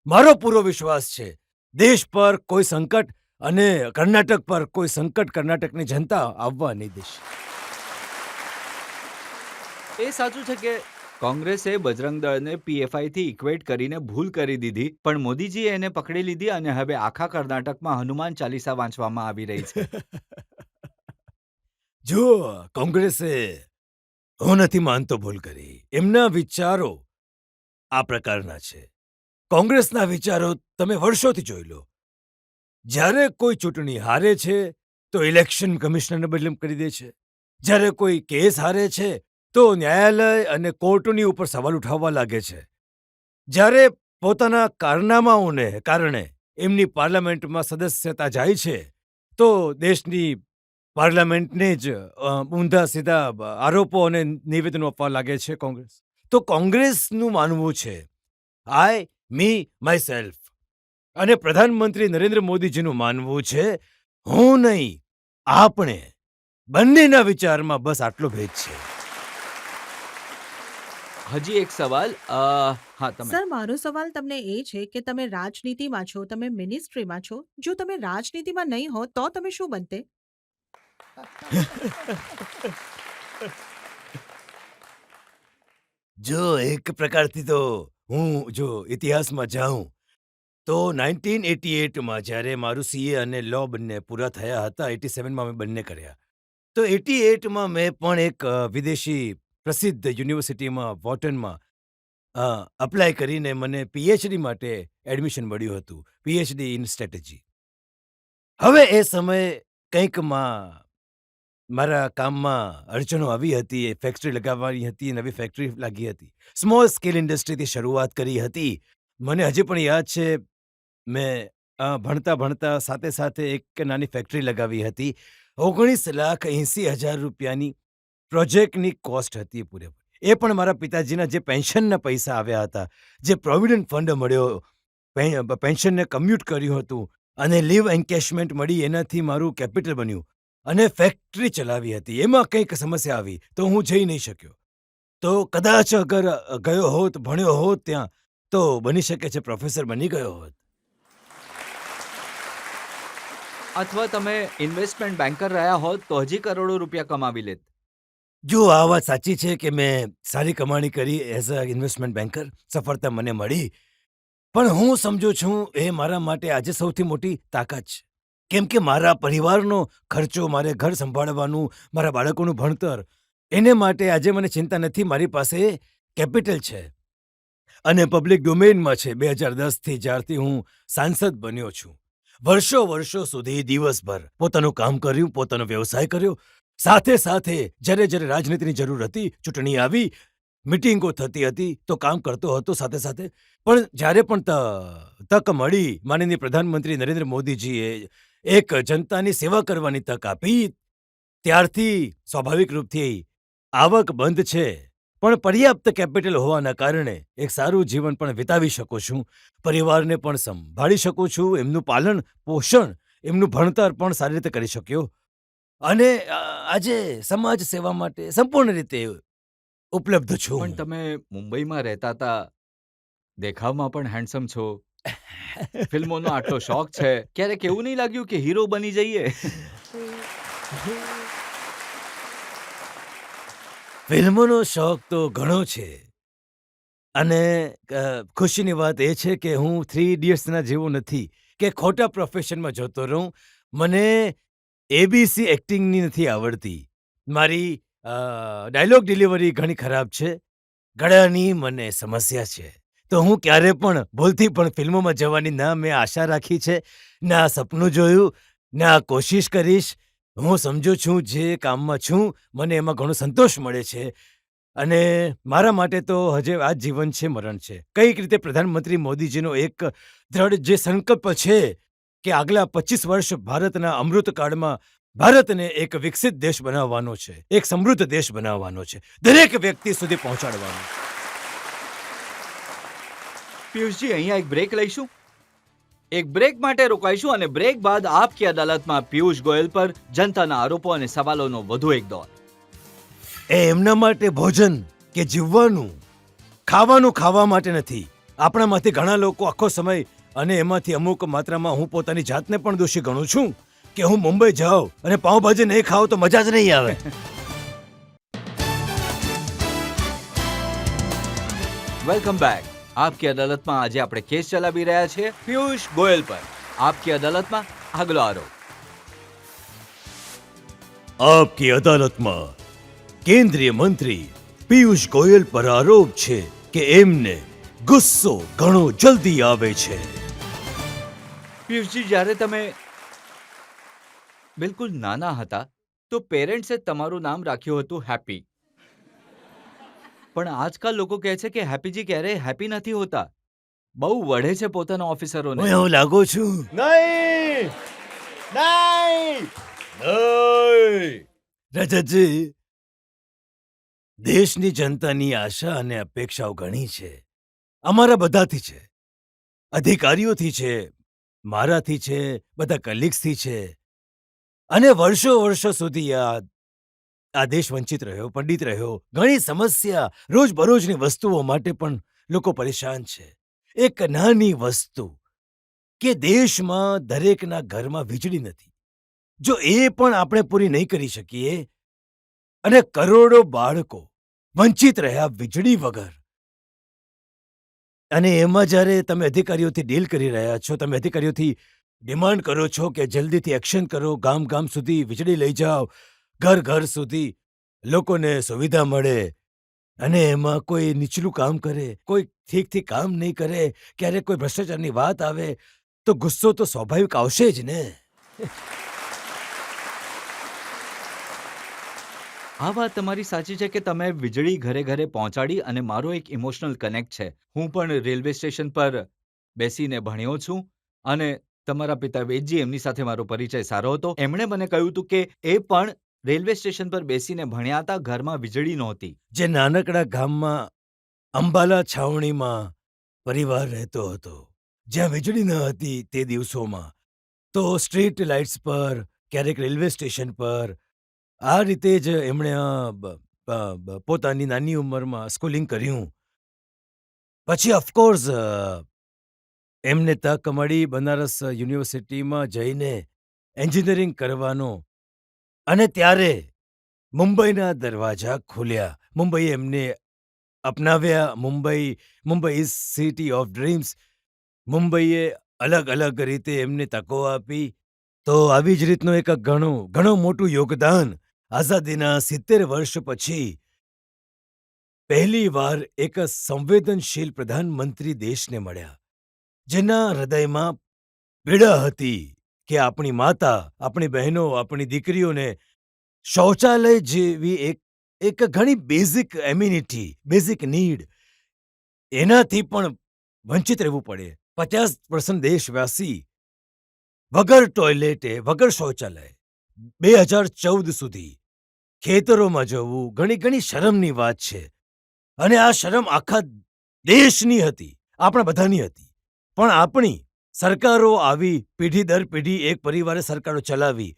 [SPEAKER 3] મારો પૂરો વિશ્વાસ છે દેશ પર કોઈ સંકટ અને કર્ણાટક પર કોઈ સંકટ કર્ણાટકની જનતા આવવા નહીં દેશે.
[SPEAKER 2] એ સાચું છે કે કોંગ્રેસે બજરંગ દળને પીએફઆઈ થી ઇક્વેટ કરીને ભૂલ કરી દીધી, પણ મોદીજીએ એને પકડી લીધી અને હવે આખા કર્ણાટકમાં હનુમાન ચાલીસા વાંચવામાં આવી રહી છે.
[SPEAKER 3] જો કોંગ્રેસે, હું નથી માનતો ભૂલ કરી. એમના વિચારો આ પ્રકારના છે. કોંગ્રેસના વિચારો તમે વર્ષોથી જોઈ લો. જ્યારે કોઈ ચૂંટણી હારે છે તો ઇલેક્શન કમિશનરને બદલી કરી દે છે. જ્યારે કોઈ કેસ હારે છે તો ન્યાયાલય અને કોર્ટોની ઉપર સવાલ ઉઠાવવા લાગે છે. જ્યારે પોતાના કારનામાઓને કારણે એમની પાર્લામેન્ટમાં સદસ્યતા જાય છે તો દેશની પાર્લામેન્ટને જ ઊંધા સીધા આરોપો અને નિવેદનો આપવા લાગે છે કોંગ્રેસ. તો કોંગ્રેસનું માનવું છે મી માય સેલ્ફ, અને પ્રધાનમંત્રી નરેન્દ્ર મોદીજીનું માનવું છે હું નહીં, આપણે. બંનેના વિચારમાં બસ આટલો ભેદ છે.
[SPEAKER 2] હજી એક સવાલ. હા, તમે.
[SPEAKER 5] સર, મારો સવાલ તમને એ છે કે તમે રાજનીતિમાં છો, તમે મિનિસ્ટ્રીમાં છો. જો તમે રાજનીતિમાં નહીં હો તો તમે શું બનતે?
[SPEAKER 3] જો એક પ્રકારથી તો હું જો ઇતિહાસમાં જાઉં તો 1988માં જ્યારે મારું સીએ અને લો બંને પૂરા થયા હતા, 87માં મેં બંને કર્યા, તો 88માં મેં પણ એક વિદેશી પ્રસિદ્ધ યુનિવર્સિટીમાં વોટનમાં અપ્લાય કરીને મને પીએચડી માટે એડમિશન મળ્યું હતું, પીએચડી ઇન સ્ટ્રેટેજી. હવે એ સમયે કંઈક મારા કામમાં અડચણો આવી હતી. ફેક્ટરી લગાવવાની હતી, નવી ફેક્ટરી લાગી હતી, સ્મોલ સ્કેલ ઇન્ડસ્ટ્રીથી શરૂઆત કરી હતી. મને હજી પણ યાદ છે, મેં ભણતા સાથે સાથે એક નાની ફેક્ટરી લગાવી હતી. 19,80,000 રૂપિયાની પ્રોજેક્ટની કોસ્ટ હતી પૂરેપૂરી. એ પણ મારા પિતાજીના જે પેન્શનના પૈસા આવ્યા હતા, જે પ્રોવિડન્ટ ફંડ મળ્યો, પેન્શનને કમ્યુટ કર્યું હતું, અને લીવ એન્કેશમેન્ટ મળી, એનાથી મારું કેપિટલ બન્યું, અને ફેક્ટરી ચલાવી હતી. એમાં કંઈક સમસ્યા આવી તો હું જઈ નહીં શક્યો. તો કદાચ અગર ગયો હોત, ભણ્યો હોત ત્યાં, તો બની શકે છે પ્રોફેસર બની ગયો હોત.
[SPEAKER 2] અથવા તમે ઇન્વેસ્ટમેન્ટ બેન્કર રહ્યા હોત તો હજી કરોડો રૂપિયા કમાવી લેત.
[SPEAKER 3] જો આ વાત સાચી છે કે મેં સારી કમાણી કરી એઝ અ ઇન્વેસ્ટમેન્ટ બેન્કર, સફળતા મને મળી, પણ હું સમજુ છું એ મારા માટે આજે સૌથી મોટી તાકાત છે. કેમ કે મારા પરિવારનો ખર્ચો, મારે ઘર સંભાળવાનું, મારા બાળકોનું ભણતર, એને માટે આજે મને ચિંતા નથી. મારી પાસે કેપિટલ છે અને પબ્લિક ડોમેઇનમાં છે. 2010થી જ્યારથી હું સાંસદ બન્યો છું, વર્ષો વર્ષો સુધી દિવસભર પોતાનું કામ કર્યું, પોતાનો વ્યવસાય કર્યો. સાથે સાથે જ્યારે જ્યારે રાજનીતિની જરૂર હતી, ચૂંટણી આવી, મિટિંગો થતી હતી, તો કામ કરતો હતો સાથે સાથે. પણ જ્યારે પણ તક મળી, માનનીય પ્રધાનમંત્રી નરેન્દ્ર મોદીજીએ એક જનતાની સેવા કરવાની તક આપી, ત્યારથી સ્વાભાવિક રૂપથી આવક બંધ છે, પણ પર્યાપ્ત કેપિટલ હોવાના કારણે એક સારું જીવન પણ વિતાવી શકું છું. પરિવારને પણ સંભાળી શકું છું, એમનું પાલન પોષણ, એમનું ભણતર પણ સારી રીતે કરી શક્યો. અને આજે સમાજ સેવા માટે સંપૂર્ણ રીતે ઉપલબ્ધ છું.
[SPEAKER 2] પણ તમે મુંબઈમાં રહેતા હતા, દેખાવમાં પણ હેન્ડસમ છો, ફિલ્મોનો આટલો શોખ છે, ક્યારેક એવું નહીં લાગ્યું કે હીરો બની જઈએ?
[SPEAKER 3] ફિલ્મોનો શોખ તો ઘણો છે. અને ખુશીની વાત એ છે કે હું 3 ઇડિયટ્સના જેવો નથી કે ખોટા પ્રોફેશનમાં જતો રહું. મને એબીસી એક્ટિંગની નથી આવડતી. મારી ડાયલોગ ડિલિવરી ઘણી ખરાબ છે. ગળાની મને સમસ્યા છે. તો હું ક્યારે પણ ભૂલથી પણ ફિલ્મોમાં જવાની ના મેં આશા રાખી છે, ના સપનું જોયું, ના કોશિશ કરીશ. હું સમજુ છું જે કામમાં છું, મને એમાં ઘણો સંતોષ મળે છે. અને મારા માટે તો હજે આ જ જીવન છે, મરણ છે. કઈક રીતે પ્રધાનમંત્રી મોદીજીનો એક દ્રઢ જે સંકલ્પ છે કે આગલા 25 વર્ષ ભારતના અમૃતકાળમાં ભારતને એક વિકસિત દેશ બનાવવાનો છે, એક સમૃદ્ધ દેશ બનાવવાનો છે, દરેક વ્યક્તિ સુધી પહોંચાડવાનો.
[SPEAKER 2] પિયુષજી, અહીંયા એક બ્રેક લઈશું. એક બ્રેક માટે રોકાઈશું અને બ્રેક બાદ આપકી અદાલતમાં પિયુષ ગોયલ પર જનતાના આરોપો અને સવાલોનો વધુ એક દોર.
[SPEAKER 3] એ એમના માટે ભોજન કે જીવવાનું, ખાવાનું ખાવા માટે નથી. આપણામાંથી ઘણા લોકો આખો સમય, અને એમાંથી અમુક માત્રામાં હું પોતાની જાતને પણ દોષી ગણું છું, કે હું મુંબઈ જાઉં અને પાઉંભાજી નહીં ખાઉં તો મજા જ નહીં આવે.
[SPEAKER 2] Welcome back. આપકી અદાલતમાં આજે આપણે કેસ ચલાવી રહ્યા છીએ પિયુષ ગોયલ પર. આપકી અદાલતમાં આગલો આરોપ.
[SPEAKER 3] આપકી અદાલતમાં કેન્દ્રીય મંત્રી પિયુષ ગોયલ પર આરોપ છે કે એમને ગુસ્સો ઘણો જલ્દી આવે છે.
[SPEAKER 2] પિયુષજી, જ્યારે તમે બિલકુલ નાના હતા તો પેરેન્ટ્સે તમારું નામ રાખ્યું હતું હેપી. પણ આજકાલ લોકો કહે છે કે હેપીજી ક્યારેય હેપી નથી હોતા, બહુ વઢે છે પોતાના ઓફિસરોને.
[SPEAKER 3] હું એવું લાગુ છું?
[SPEAKER 4] નહીં નહીં નહીં.
[SPEAKER 3] રજતજી, દેશની જનતાની આશા અને અપેક્ષાઓ ઘણી છે. અમારા બધાથી છે, અધિકારીઓથી છે, મારાથી છે, બધા કલીગ્સથી છે. અને વર્ષો સુધી આ દેશ વંચિત રહ્યો, પંડિત રહ્યો. ઘણી સમસ્યા, રોજબરોજની વસ્તુઓ માટે પણ લોકો પરેશાન છે. એક નાની વસ્તુ કે દેશમાં દરેકના ઘરમાં વીજળી નથી. જો એ પણ આપણે પૂરી નહીં કરી શકીએ અને કરોડો બાળકો વંચિત રહ્યા વીજળી વગર, અને એમાં જ્યારે તમે અધિકારીઓથી ડીલ કરી રહ્યા છો, તમે અધિકારીઓથી ડિમાન્ડ કરો છો કે જલ્દીથી એક્શન કરો, ગામ ગામ સુધી વીજળી લઈ જાઓ, ઘર ઘર સુધી લોકોને સુવિધા મળે, અને એમાં કોઈ નીચલું કામ કરે, કોઈ ઠીકથી કામ નહીં કરે, ક્યારેક કોઈ ભ્રષ્ટાચારની વાત આવે તો ગુસ્સો તો સ્વાભાવિક આવશે જ ને.
[SPEAKER 2] આ વાત તમારી સાચી છે કે તમે વીજળી ઘરે ઘરે પહોંચાડી, અને મારો એક ઇમોશનલ કનેક્ટ છે. હું પણ રેલવે સ્ટેશન પર બેસીને ભણ્યો છું, અને તમારા પિતા વેદજી, એમની સાથે મારો પરિચય સારો હતો. એમણે મને કહ્યું હતું કે એ પણ રેલવે સ્ટેશન પર બેસીને ભણ્યા હતા, ઘરમાં વીજળી નહોતી.
[SPEAKER 3] જે નાનકડા ગામમાં અંબાલા છાવણીમાં પરિવાર રહેતો હતો, જ્યાં વીજળી ન હતી તે દિવસોમાં, તો સ્ટ્રીટ લાઇટ્સ પર, ક્યારેક રેલવે સ્ટેશન પર, આ રીતે જ એમણે પોતાની નાની ઉંમરમાં સ્કૂલિંગ કર્યું. પછી ઓફકોર્સ એમને તક મળી બનારસ યુનિવર્સિટીમાં જઈને એન્જિનિયરિંગ કરવાનો, અને ત્યારે મુંબઈના દરવાજા ખુલ્યા. મુંબઈએ એમને અપનાવ્યા. Mumbai is city of dreams. મુંબઈએ અલગ અલગ રીતે એમને તકો આપી. તો આવી જ રીતનું એક ઘણું મોટું યોગદાન આઝાદીના 70 વર્ષ પછી પહેલી વાર એક સંવેદનશીલ પ્રધાનમંત્રી દેશને મળ્યા, જેના હૃદયમાં પીડા હતી કે આપણી માતા, આપણી બહેનો, આપણી દીકરીઓને શૌચાલય જેવી એક ઘણી બેઝિક એમ્યુનિટી, બેઝિક નીડ એનાથી પણ વંચિત રહેવું પડે. 50% દેશવાસી વગર ટોયલેટે, વગર શૌચાલય 2014 સુધી ખેતરોમાં જવું ઘણી ઘણી શરમની વાત છે. અને આ શરમ આખા દેશની હતી, આપણા બધાની હતી. પણ આપણી સરકારો આવી પેઢી દર પેઢી એક પરિવારે સરકારો ચલાવી.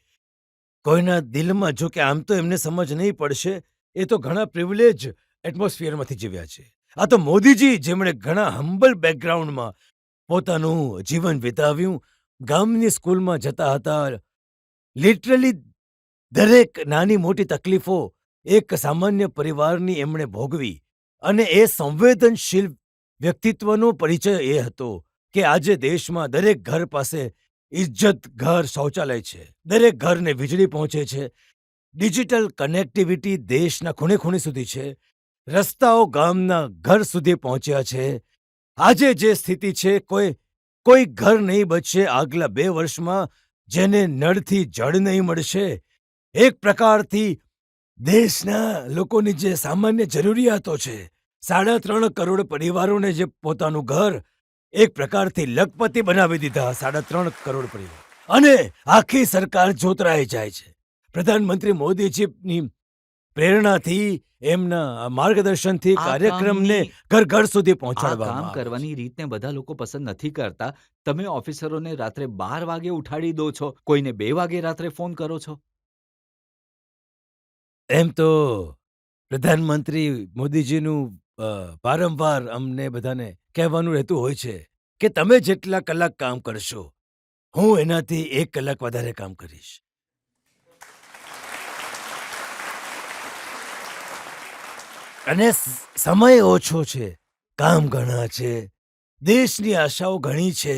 [SPEAKER 3] કોઈના દિલમાં જો કે આમ તો એમને સમજ નહીં પડશે, એ તો ઘણા પ્રિવિલેજ એટમોસ્ફિયરમાંથી જીવ્યા છે. આ તો મોદીજી જેમણે ઘણા હમ્બલ બેકગ્રાઉન્ડમાં પોતાનું જીવન વિતાવ્યું, ગામની સ્કૂલમાં જતા હતા. લિટરલી દરેક નાની મોટી તકલીફો એક સામાન્ય પરિવારની એમણે ભોગવી. અને એ સંવેદનશીલ વ્યક્તિત્વનો પરિચય એ હતો કે આજે દેશમાં દરેક ઘર પાસે ઇજ્જત ઘર શૌચાલય છે. દરેક ઘરને વીજળી પહોંચે છે. ડિજિટલ કનેક્ટિવિટી દેશના ખૂણે ખૂણે સુધી છે. રસ્તાઓ ગામના ઘર સુધી પહોંચ્યા છે. આજે જે સ્થિતિ છે, કોઈ ઘર નહીં બચશે આગલા 2 વર્ષમાં જેને નળથી જળ નહીં મળશે. એક પ્રકારથી દેશના લોકોની જે સામાન્ય જરૂરિયાતો છે, 3.5 કરોડ પરિવારોને જે પોતાનું ઘર એક પ્રકારથી લખપતિ બનાવી દીધા. 3.5 કરોડ પરિવાર અને આખી સરકાર જોતરાઈ જાય છે. પ્રધાનમંત્રી મોદીજીની પ્રેરણાથી, એમના માર્ગદર્શનથી
[SPEAKER 2] આ
[SPEAKER 3] કાર્યક્રમને
[SPEAKER 2] કામની-
[SPEAKER 3] ઘર ઘર સુધી
[SPEAKER 2] આ
[SPEAKER 3] પહોંચાડવામાં
[SPEAKER 2] કામ
[SPEAKER 3] આવે છે.
[SPEAKER 2] કરવાની રીતને બધા લોકો પસંદ નથી કરતા. તમે ઓફિસરોને રાત્રે 12 વાગે ઉઠાડી દો છો, કોઈને 2 વાગે રાત્રે ફોન કરો છો.
[SPEAKER 3] એમ તો પ્રધાનમંત્રી મોદીજીનું વારંવાર અમને બધાને કહેવાનું રહેતું હોય છે કે તમે જેટલા કલાક કામ કરશો, હું એનાથી 1 કલાક વધારે કામ કરીશ. અને સમય ઓછો છે, કામ ઘણા છે, દેશની આશાઓ ઘણી છે,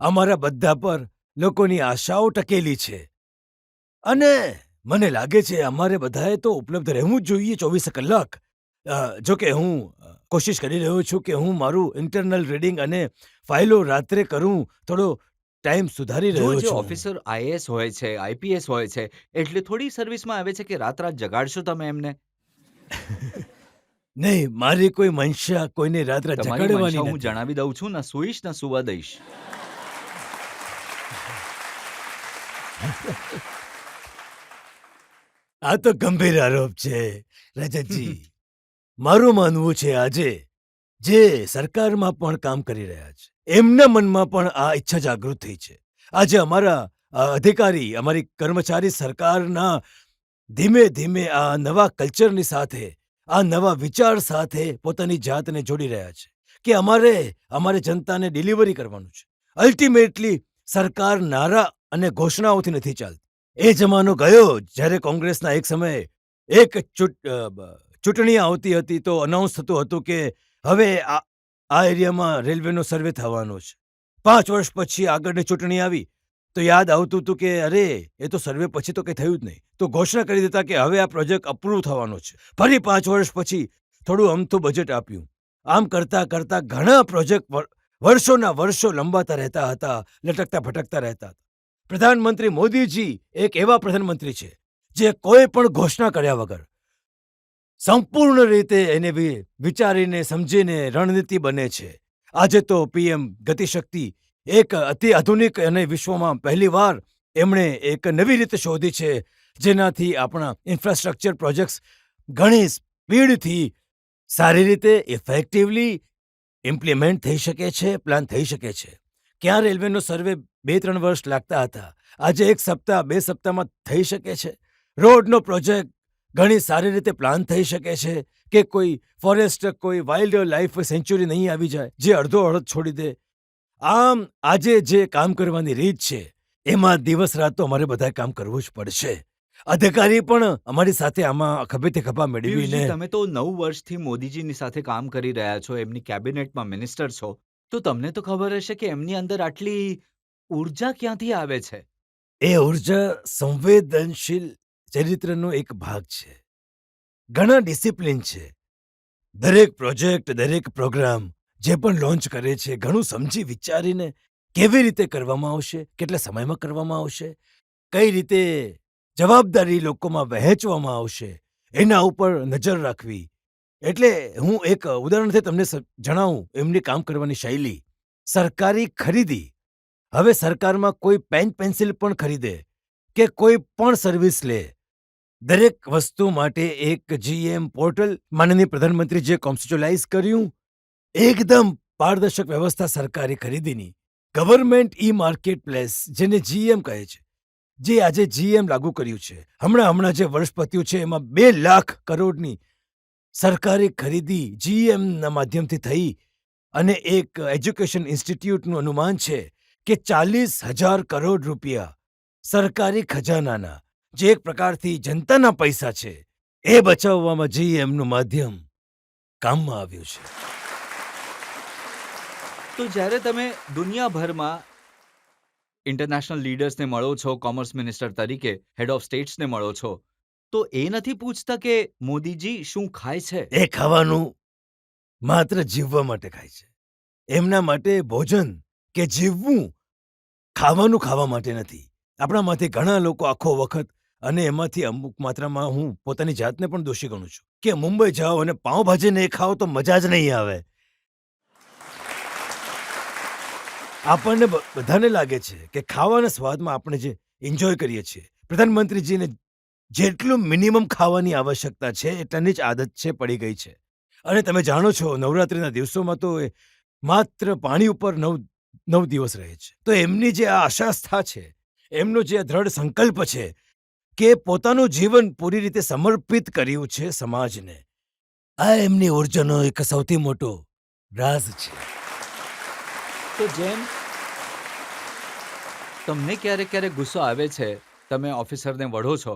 [SPEAKER 3] અમારા બધા પર લોકોની આશાઓ ટકેલી છે. અને મને લાગે છે અમારે બધાએ તો ઉપલબ્ધ રહેવું જ જોઈએ 24 કલાક. જો કે હું કોશિશ કરી રહ્યો છું કે હું મારું ઇન્ટરનલ રીડિંગ અને ફાઇલો રાત્રે કરું, થોડો ટાઈમ સુધારી
[SPEAKER 2] જો
[SPEAKER 3] રહ્યો
[SPEAKER 2] જે
[SPEAKER 3] છું.
[SPEAKER 2] ઓફિસર આઈએએસ હોય છે, આઈપીએસ હોય છે, એટલે થોડી સર્વિસમાં આવે છે કે રાત રાત જગાડશો તમે એમને.
[SPEAKER 3] નહીં, મારી કોઈ મનસા કોઈને રાત રાત
[SPEAKER 2] તમારી મનસા
[SPEAKER 3] જગાડવાની
[SPEAKER 2] હું
[SPEAKER 3] નથી.
[SPEAKER 2] જણાવી દઉં છું, ના સુઈશ ના સુવા દઈશ.
[SPEAKER 3] આ તો ગંભીર આરોપ છે રજતજી. મારું માનવું છે આજે જે સરકારમાં પણ કામ કરી રહ્યા છે, એમના મનમાં પણ આ ઈચ્છા જાગૃત થઈ છે. આજે અમારા અધિકારી, અમારી કર્મચારી સરકારના ધીમે ધીમે આ નવા કલ્ચરની સાથે, આ નવા વિચાર સાથે પોતાની જાતને જોડી રહ્યા છે કે અમારે જનતાને ડિલિવરી કરવાનું છે. અલ્ટિમેટલી સરકાર નારા અને ઘોષણાઓથી નથી ચાલતી. એ જમાનો ગયો જ્યારે કોંગ્રેસના એક સમયે એક ચૂંટણી આવતી હતી તો અનાઉન્સ થતું હતું કે હવે આ એરિયામાં રેલવેનો સર્વે થવાનો છે. 5 વર્ષ પછી આગળની ચૂંટણી આવી તો યાદ આવતું હતું કે અરે એ તો સર્વે પછી તો કંઈ થયું જ નહીં, તો ઘોષણા કરી દેતા કે હવે આ પ્રોજેક્ટ અપ્રૂવ થવાનો છે. ફરી 5 વર્ષ પછી થોડું અમથું બજેટ આપ્યું. આમ કરતા કરતા ઘણા પ્રોજેક્ટ વર્ષોના વર્ષો લંબાતા રહેતા હતા, લટકતા ભટકતા રહેતા હતા. પ્રધાનમંત્રી મોદીજી એક એવા પ્રધાનમંત્રી છે જે કોઈ પણ ઘોષણા કર્યા વગર સંપૂર્ણ રીતે એને વિચારીને સમજીને રણનીતિ બને છે. આજે તો પીએમ ગતિશક્તિ એક અતિ આધુનિક અને વિશ્વમાં પહેલીવાર એમણે એક નવી રીતે શોધી છે જેનાથી આપણા ઇન્ફ્રાસ્ટ્રક્ચર પ્રોજેક્ટ્સ ઘણી સ્પીડથી સારી રીતે ઇફેક્ટિવલી ઇમ્પ્લિમેન્ટ થઈ શકે છે, પ્લાન થઈ શકે છે. ક્યાં રેલવેનો સર્વે 2-3 વર્ષ લાગતા હતા, આજે 1 સપ્તાહ 2 સપ્તાહમાં થઈ શકે છે. રોડનો પ્રોજેક્ટ ઘણી સારી રીતે પ્લાન થઈ શકે છે કે કોઈ ફોરેસ્ટ, કોઈ વાઇલ્ડ લાઈફ સેન્ચ્યુરી નહીં આવી જાય જે અડધો અડધ છોડી દે. આમ આજે જે કામ કરવાની રીત છે એમાં દિવસ રાત તો અમારે બધાએ કામ કરવું જ પડશે. અધિકારી પણ અમારી સાથે આમાં ખભેથી ખભા મેળવીને
[SPEAKER 2] પિયુષજી, તમે તો 9 વર્ષથી મોદીજીની સાથે કામ કરી રહ્યા છો, એમની કેબિનેટમાં મિનિસ્ટર છો, તો તમને તો ખબર હશે કે એમની અંદર આટલી ઊર્જા ક્યાંથી આવે છે.
[SPEAKER 3] એ ઊર્જા સંવેદનશીલ ચરિત્રનો એક ભાગ છે. ઘણા ડિસિપ્લિન છે. દરેક પ્રોજેક્ટ, દરેક પ્રોગ્રામ જે પણ લોન્ચ કરે છે ઘણું સમજી વિચારીને કેવી રીતે કરવામાં આવશે, કેટલા સમયમાં કરવામાં આવશે, કઈ રીતે જવાબદારી લોકોમાં વહેંચવામાં આવશે, એના ઉપર નજર રાખવી. એટલે હું એક ઉદાહરણથી તમને જણાવું એમની કામ કરવાની શૈલી. સરકારી ખરીદી. હવે સરકારમાં કોઈ પેન પેન્સિલ પણ ખરીદે કે કોઈ પણ સર્વિસ લે, દરેક વસ્તુ માટે એક GM પોર્ટલ માનનીય પ્રધાનમંત્રીજીએ કોન્સ્ટિટ્યુલાઇઝ કર્યું. એકદમ પારદર્શક વ્યવસ્થા સરકારી ખરીદીની. ગવર્મેન્ટ માર્કેટ પ્લેસ જેને GM કહે છે, જે આજે GM લાગુ કર્યું છે. હમણાં જે વર્ષ પત્યું છે એમાં 2 લાખ કરોડની સરકારી ખરીદી GMના માધ્યમથી થઈ. અને એક એજ્યુકેશન ઇન્સ્ટિટ્યૂટનું અનુમાન છે કે 40,000 કરોડ રૂપિયા સરકારી ખજાનાના, જે એક પ્રકારથી જનતાના પૈસા છે, એ બચાવવામાં GMનું માધ્યમ કામમાં આવ્યું છે.
[SPEAKER 2] તો જ્યારે તમે દુનિયાભરમાં ઇન્ટરનેશનલ લીડર્સને મળો છો, કોમર્સ મિનિસ્ટર તરીકે હેડ ઓફ સ્ટેટ્સને મળો છો, તો એ નથી પૂછતા કે મોદીજી શું ખાય છે?
[SPEAKER 3] એ ખાવાનું માત્ર જીવવા માટે ખાય છે. એમના માટે ભોજન કે જીવવું ખાવાનું ખાવા માટે નથી. આપણામાંથી ઘણા લોકો આખો વખત, અને એમાંથી અમુક માત્રામાં હું પોતાની જાતને પણ દોષી ગણું છું, કે મુંબઈ જાઓ અને પાઉંભાજી નહીં ખાઓ તો મજા જ નહીં આવે. આપણને બધાને લાગે છે કે ખાવાના સ્વાદમાં આપણે જે એન્જોય કરીએ છીએ, પ્રધાનમંત્રીજીને જેટલું મિનિમમ ખાવાની આવશ્યકતા છે એટલાની જ આદત છે, પડી ગઈ છે. અને તમે જાણો છો નવરાત્રિના દિવસોમાં તો એ માત્ર પાણી ઉપર 9 દિવસ રહે છે. તો એમની જે આ આશાસ્થા છે, એમનો જે દ્રઢ સંકલ્પ છે કે પોતાનું જીવન પૂરી રીતે સમર્પિત કર્યું છે સમાજને, આ એમની ઉર્જાનો એક સૌથી મોટો રાઝ છે.
[SPEAKER 2] તો જેમ તમને ક્યારેક ક્યારેક ગુસ્સો આવે છે, તમે ઓફિસરને વઢો છો,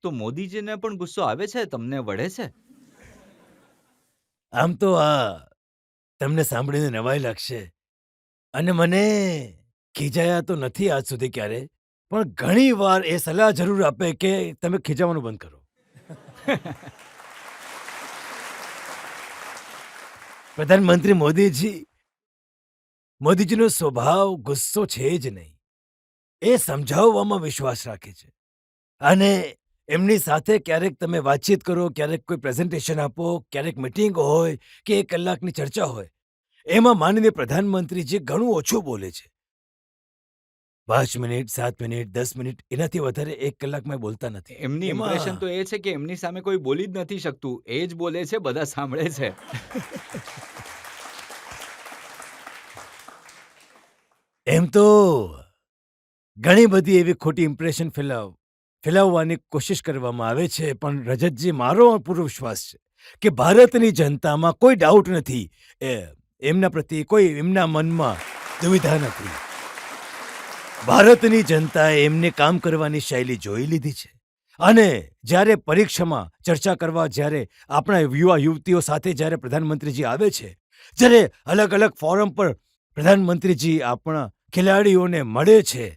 [SPEAKER 2] તો મોદીજીને પણ ગુસ્સો આવે છે, તમને વઢે છે?
[SPEAKER 3] આમ તો આ તમને સાંભળીને નવાઈ લાગશે, અને મને ખીજાયા તો નથી આજ સુધી ક્યારે, પણ ઘણી વાર એ સલાહ જરૂર આપે કે તમે ખીજાવાનું બંધ કરો. પ્રધાનમંત્રી મોદીજીનો સ્વભાવ ગુસ્સો છે જ નહીં. એ સમજાવવામાં વિશ્વાસ રાખે છે. અને એમની સાથે ક્યારેક તમે વાતચીત કરો, ક્યારેક કોઈ પ્રેઝન્ટેશન આપો, ક્યારેક મીટિંગ હોય કે 1 કલાકની ચર્ચા હોય, એમાં માનનીય પ્રધાનમંત્રીજી ઘણું ઓછું બોલે છે. 5 મિનિટ, 7 મિનિટ, 10 મિનિટ, એનાથી વધારે 1 કલાકમાં બોલતા નથી.
[SPEAKER 2] એમની
[SPEAKER 3] એમાં-
[SPEAKER 2] ઇમ્પ્રેશન તો એ છે કે એમની સામે કોઈ બોલી જ નથી શકતું, એ જ બોલે છે, બધા સાંભળે છે.
[SPEAKER 3] એમ તો ઘણી બધી એવી ખોટી ઇમ્પ્રેશન ફેલાવવાની કોશિશ કરવામાં આવે છે, પણ રજતજી, મારો પૂરો વિશ્વાસ છે કે ભારતની જનતામાં કોઈ ડાઉટ નથી, એમના પ્રત્યે કોઈ એમના મનમાં દુવિધા નથી. ભારતની જનતાએ એમને કામ કરવાની શૈલી જોઈ લીધી છે. અને જ્યારે પરીક્ષામાં ચર્ચા કરવા, જ્યારે આપણા યુવા યુવતીઓ સાથે જ્યારે પ્રધાનમંત્રીજી આવે છે, જ્યારે અલગ અલગ ફોરમ પર પ્રધાનમંત્રીજી આપણા ખેલાડીઓને મળે છે,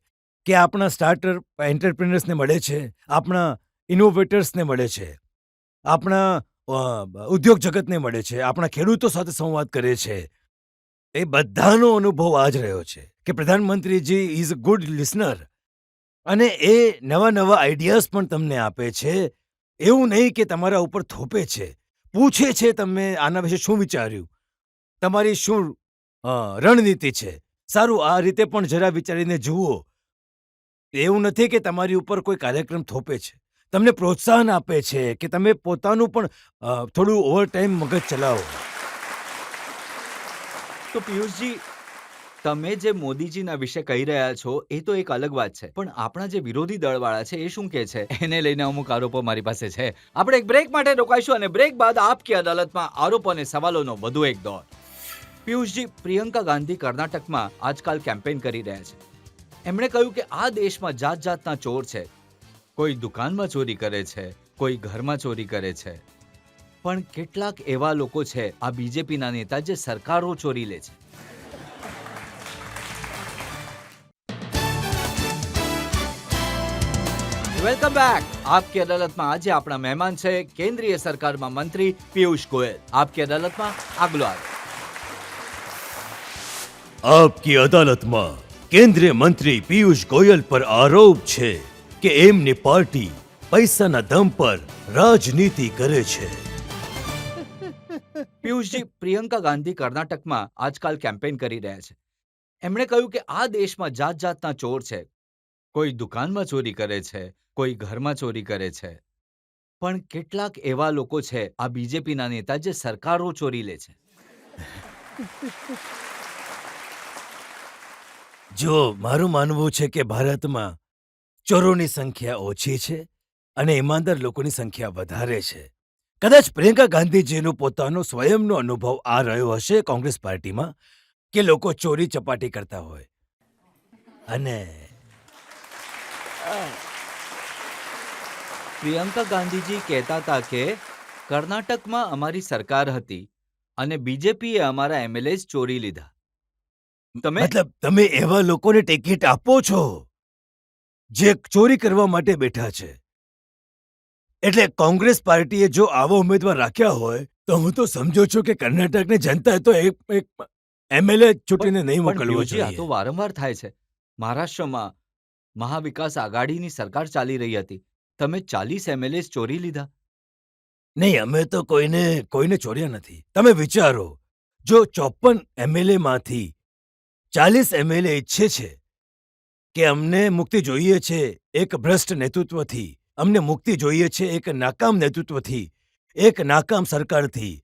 [SPEAKER 3] કે આપણા સ્ટાર્ટર એન્ટરપ્રિનર્સને મળે છે, આપણા ઇનોવેટર્સને મળે છે, આપણા ઉદ્યોગ જગતને મળે છે, આપણા ખેડૂતો સાથે સંવાદ કરે છે, એ બધાનો અનુભવ આ જ રહ્યો છે કે પ્રધાનમંત્રીજી ઇઝ અ ગુડ લિસનર. અને એ નવા આઈડિયાઝ પણ તમને આપે છે. એવું નહીં કે તમારા ઉપર થોપે છે, પૂછે છે તમે આના વિશે શું વિચાર્યું, તમારી શું રણનીતિ છે, સારું આ રીતે પણ જરા વિચારીને જુઓ. એવું નથી કે તમારી ઉપર કોઈ કાર્યક્રમ થોપે છે, તમને પ્રોત્સાહન આપે છે કે તમે પોતાનું પણ થોડું ઓવરટાઈમ મગજ ચલાવો.
[SPEAKER 2] તો પિયુષજી, તમે જે મોદીજીના વિશે કહી રહ્યા છો એ તો એક અલગ વાત છે, પણ આપણા જે વિરોધી દળવાળા છે એ શું કહે છે, એને લઈને અમુક આરોપો મારી પાસે છે. આપણે એક બ્રેક માટે રોકાઈશું અને બ્રેક બાદ આપકી અદાલતમાં આરોપો અને સવાલોનો વધુ એક દોર. પિયુષજી, પ્રિયંકા ગાંધી કર્ણાટકમાં આજકાલ કેમ્પેઇન કરી રહ્યા છે. એમણે કહ્યું કે આ દેશમાં જાત જાતના ચોર છે, કોઈ દુકાનમાં ચોરી કરે છે, કોઈ ઘરમાં ચોરી કરે છે, પણ કેટલાક એવા લોકો છે, આ બીજેપીના નેતા, જે સરકારો ચોરી લે છે. Welcome back. આપકી અદાલતમાં આજે આપણા મહેમાન છે કેન્દ્રીય સરકારમાં મંત્રી પિયુષ ગોયલ. આપકી અદાલતમાં આગલો આવે.
[SPEAKER 3] આપકી અદાલતમાં કેન્દ્રીય મંત્રી પિયુષ ગોયલ પર આરોપ છે કે એમની પાર્ટી પૈસાના દમ પર રાજનીતિ કરે છે.
[SPEAKER 2] પિયુષજી, પ્રિયંકા ગાંધી કર્ણાટકમાં આજકાલ કેમ્પેન કરી રહ્યા છે. એમણે કહ્યું કે આ દેશમાં જાત જાતના ચોર છે. કોઈ દુકાનમાં ચોરી કરે છે, કોઈ ઘરમાં ચોરી કરે છે. પણ કેટલાક એવા લોકો છે આ બીજેપીના નેતા જે સરકારો ચોરી લે છે.
[SPEAKER 3] જો મારું માનવું છે કે ભારતમાં ચોરોની સંખ્યા ઓછી છે અને ઈમાનદાર લોકોની સંખ્યા વધારે છે. કદાચ પ્રિયંકા ગાંધીજીનો પોતાનો સ્વયંનો અનુભવ આ રહ્યો હશે કોંગ્રેસ પાર્ટીમાં કે લોકો ચોરી ચપાટી કરતા હોય અને
[SPEAKER 2] પ્રિયંકા ગાંધીજી કહેતા હતા કે કર્ણાટકમાં અમારી સરકાર હતી અને બીજેપીએ અમારા એમએલએસ ચોરી લીધા. તમે
[SPEAKER 3] મતલબ તમે એવા લોકોને ટિકિટ આપો છો જે ચોરી કરવા માટે બેઠા છે. એટલે કોંગ્રેસ પાર્ટીએ જો આવો ઉમેદવાર રાખ્યા હોય તો હું તો સમજો છું કે કર્ણાટકની જનતાએ તો એક એમએલએ ચૂંટીને નહીં
[SPEAKER 2] પણ
[SPEAKER 3] મોકલવો
[SPEAKER 2] પિયુષજી, આ તો
[SPEAKER 3] જોઈએ.
[SPEAKER 2] વારંવાર થાય છે. મહારાષ્ટ્રમાં મહાવિકાસ આઘાડીની સરકાર ચાલી રહી હતી. તમે 40 એમએલએસ ચોરી લીધા.
[SPEAKER 3] નહીં, અમે તો કોઈને ચોર્યા નથી. તમે વિચારો, જો 54 એમએલએ માંથી 40 એમએલએ ઈચ્છે છે કે અમને મુક્તિ જોઈએ છે એક ભ્રષ્ટ નેતૃત્વથી, અમને મુક્તિ જોઈએ છે એક નાકામ નેતૃત્વથી, એક નાકામ સરકારથી,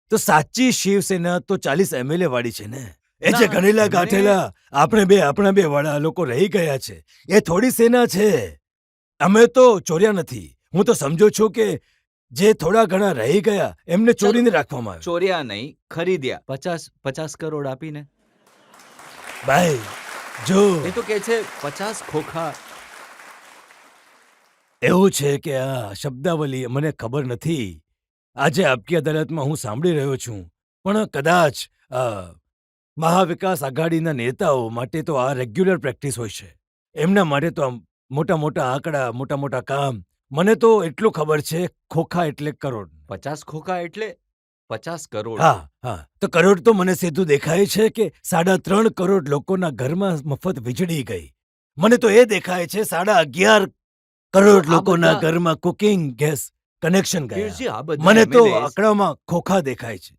[SPEAKER 3] તો સાચી શિવસેના તો 40 એમએલએ વાળી છે ને. એ જે
[SPEAKER 2] ના,
[SPEAKER 3] ગણેલા
[SPEAKER 2] મને-
[SPEAKER 3] ગાંઠેલા આપણા બે વાળા લોકો રહી ગયા છે, એ થોડી સેના છે. અમે તો ચોર્યા નથી. હું તો સમજો છું કે જે થોડા ઘણા રહી ગયા એમને ચોરીને રાખવામાં આવે.
[SPEAKER 2] ચોર્યા નહીં, ખરીદ્યા. 50 કરોડ આપીને.
[SPEAKER 3] ભાઈ જો
[SPEAKER 2] એ તો કહે છે 50 ખોખા.
[SPEAKER 3] એવું છે કે આ શબ્દાવલી મને ખબર નથી. આજે આપકી અદાલતમાં હું સાંભળી રહ્યો છું, પણ કદાચ મહાવિકાસ આઘાડીના નેતાઓ માટે તો આ રેગ્યુલર પ્રેક્ટિસ હોય છે. એમના માટે તો આમ મોટા મોટા આંકડા, મોટા મોટા કામ. મને તો એટલું ખબર છે, ખોખા એટલે કરોડ.
[SPEAKER 2] 50 ખોખા એટલે 50 કરોડ.
[SPEAKER 3] હા હા, તો કરોડ તો મને સીધું દેખાય છે કે 3.5 કરોડ લોકોના ઘરમાં મફત વીજળી ગઈ. મને તો એ દેખાય છે 11.5 કરોડ
[SPEAKER 2] આ
[SPEAKER 3] લોકોના
[SPEAKER 2] બધા-
[SPEAKER 3] ઘરમાં કુકિંગ ગેસ કનેક્શન ગયા.
[SPEAKER 2] પિયુષજી, આ બધા
[SPEAKER 3] મને તો
[SPEAKER 2] MLAs
[SPEAKER 3] આંકડામાં ખોખા દેખાય છે.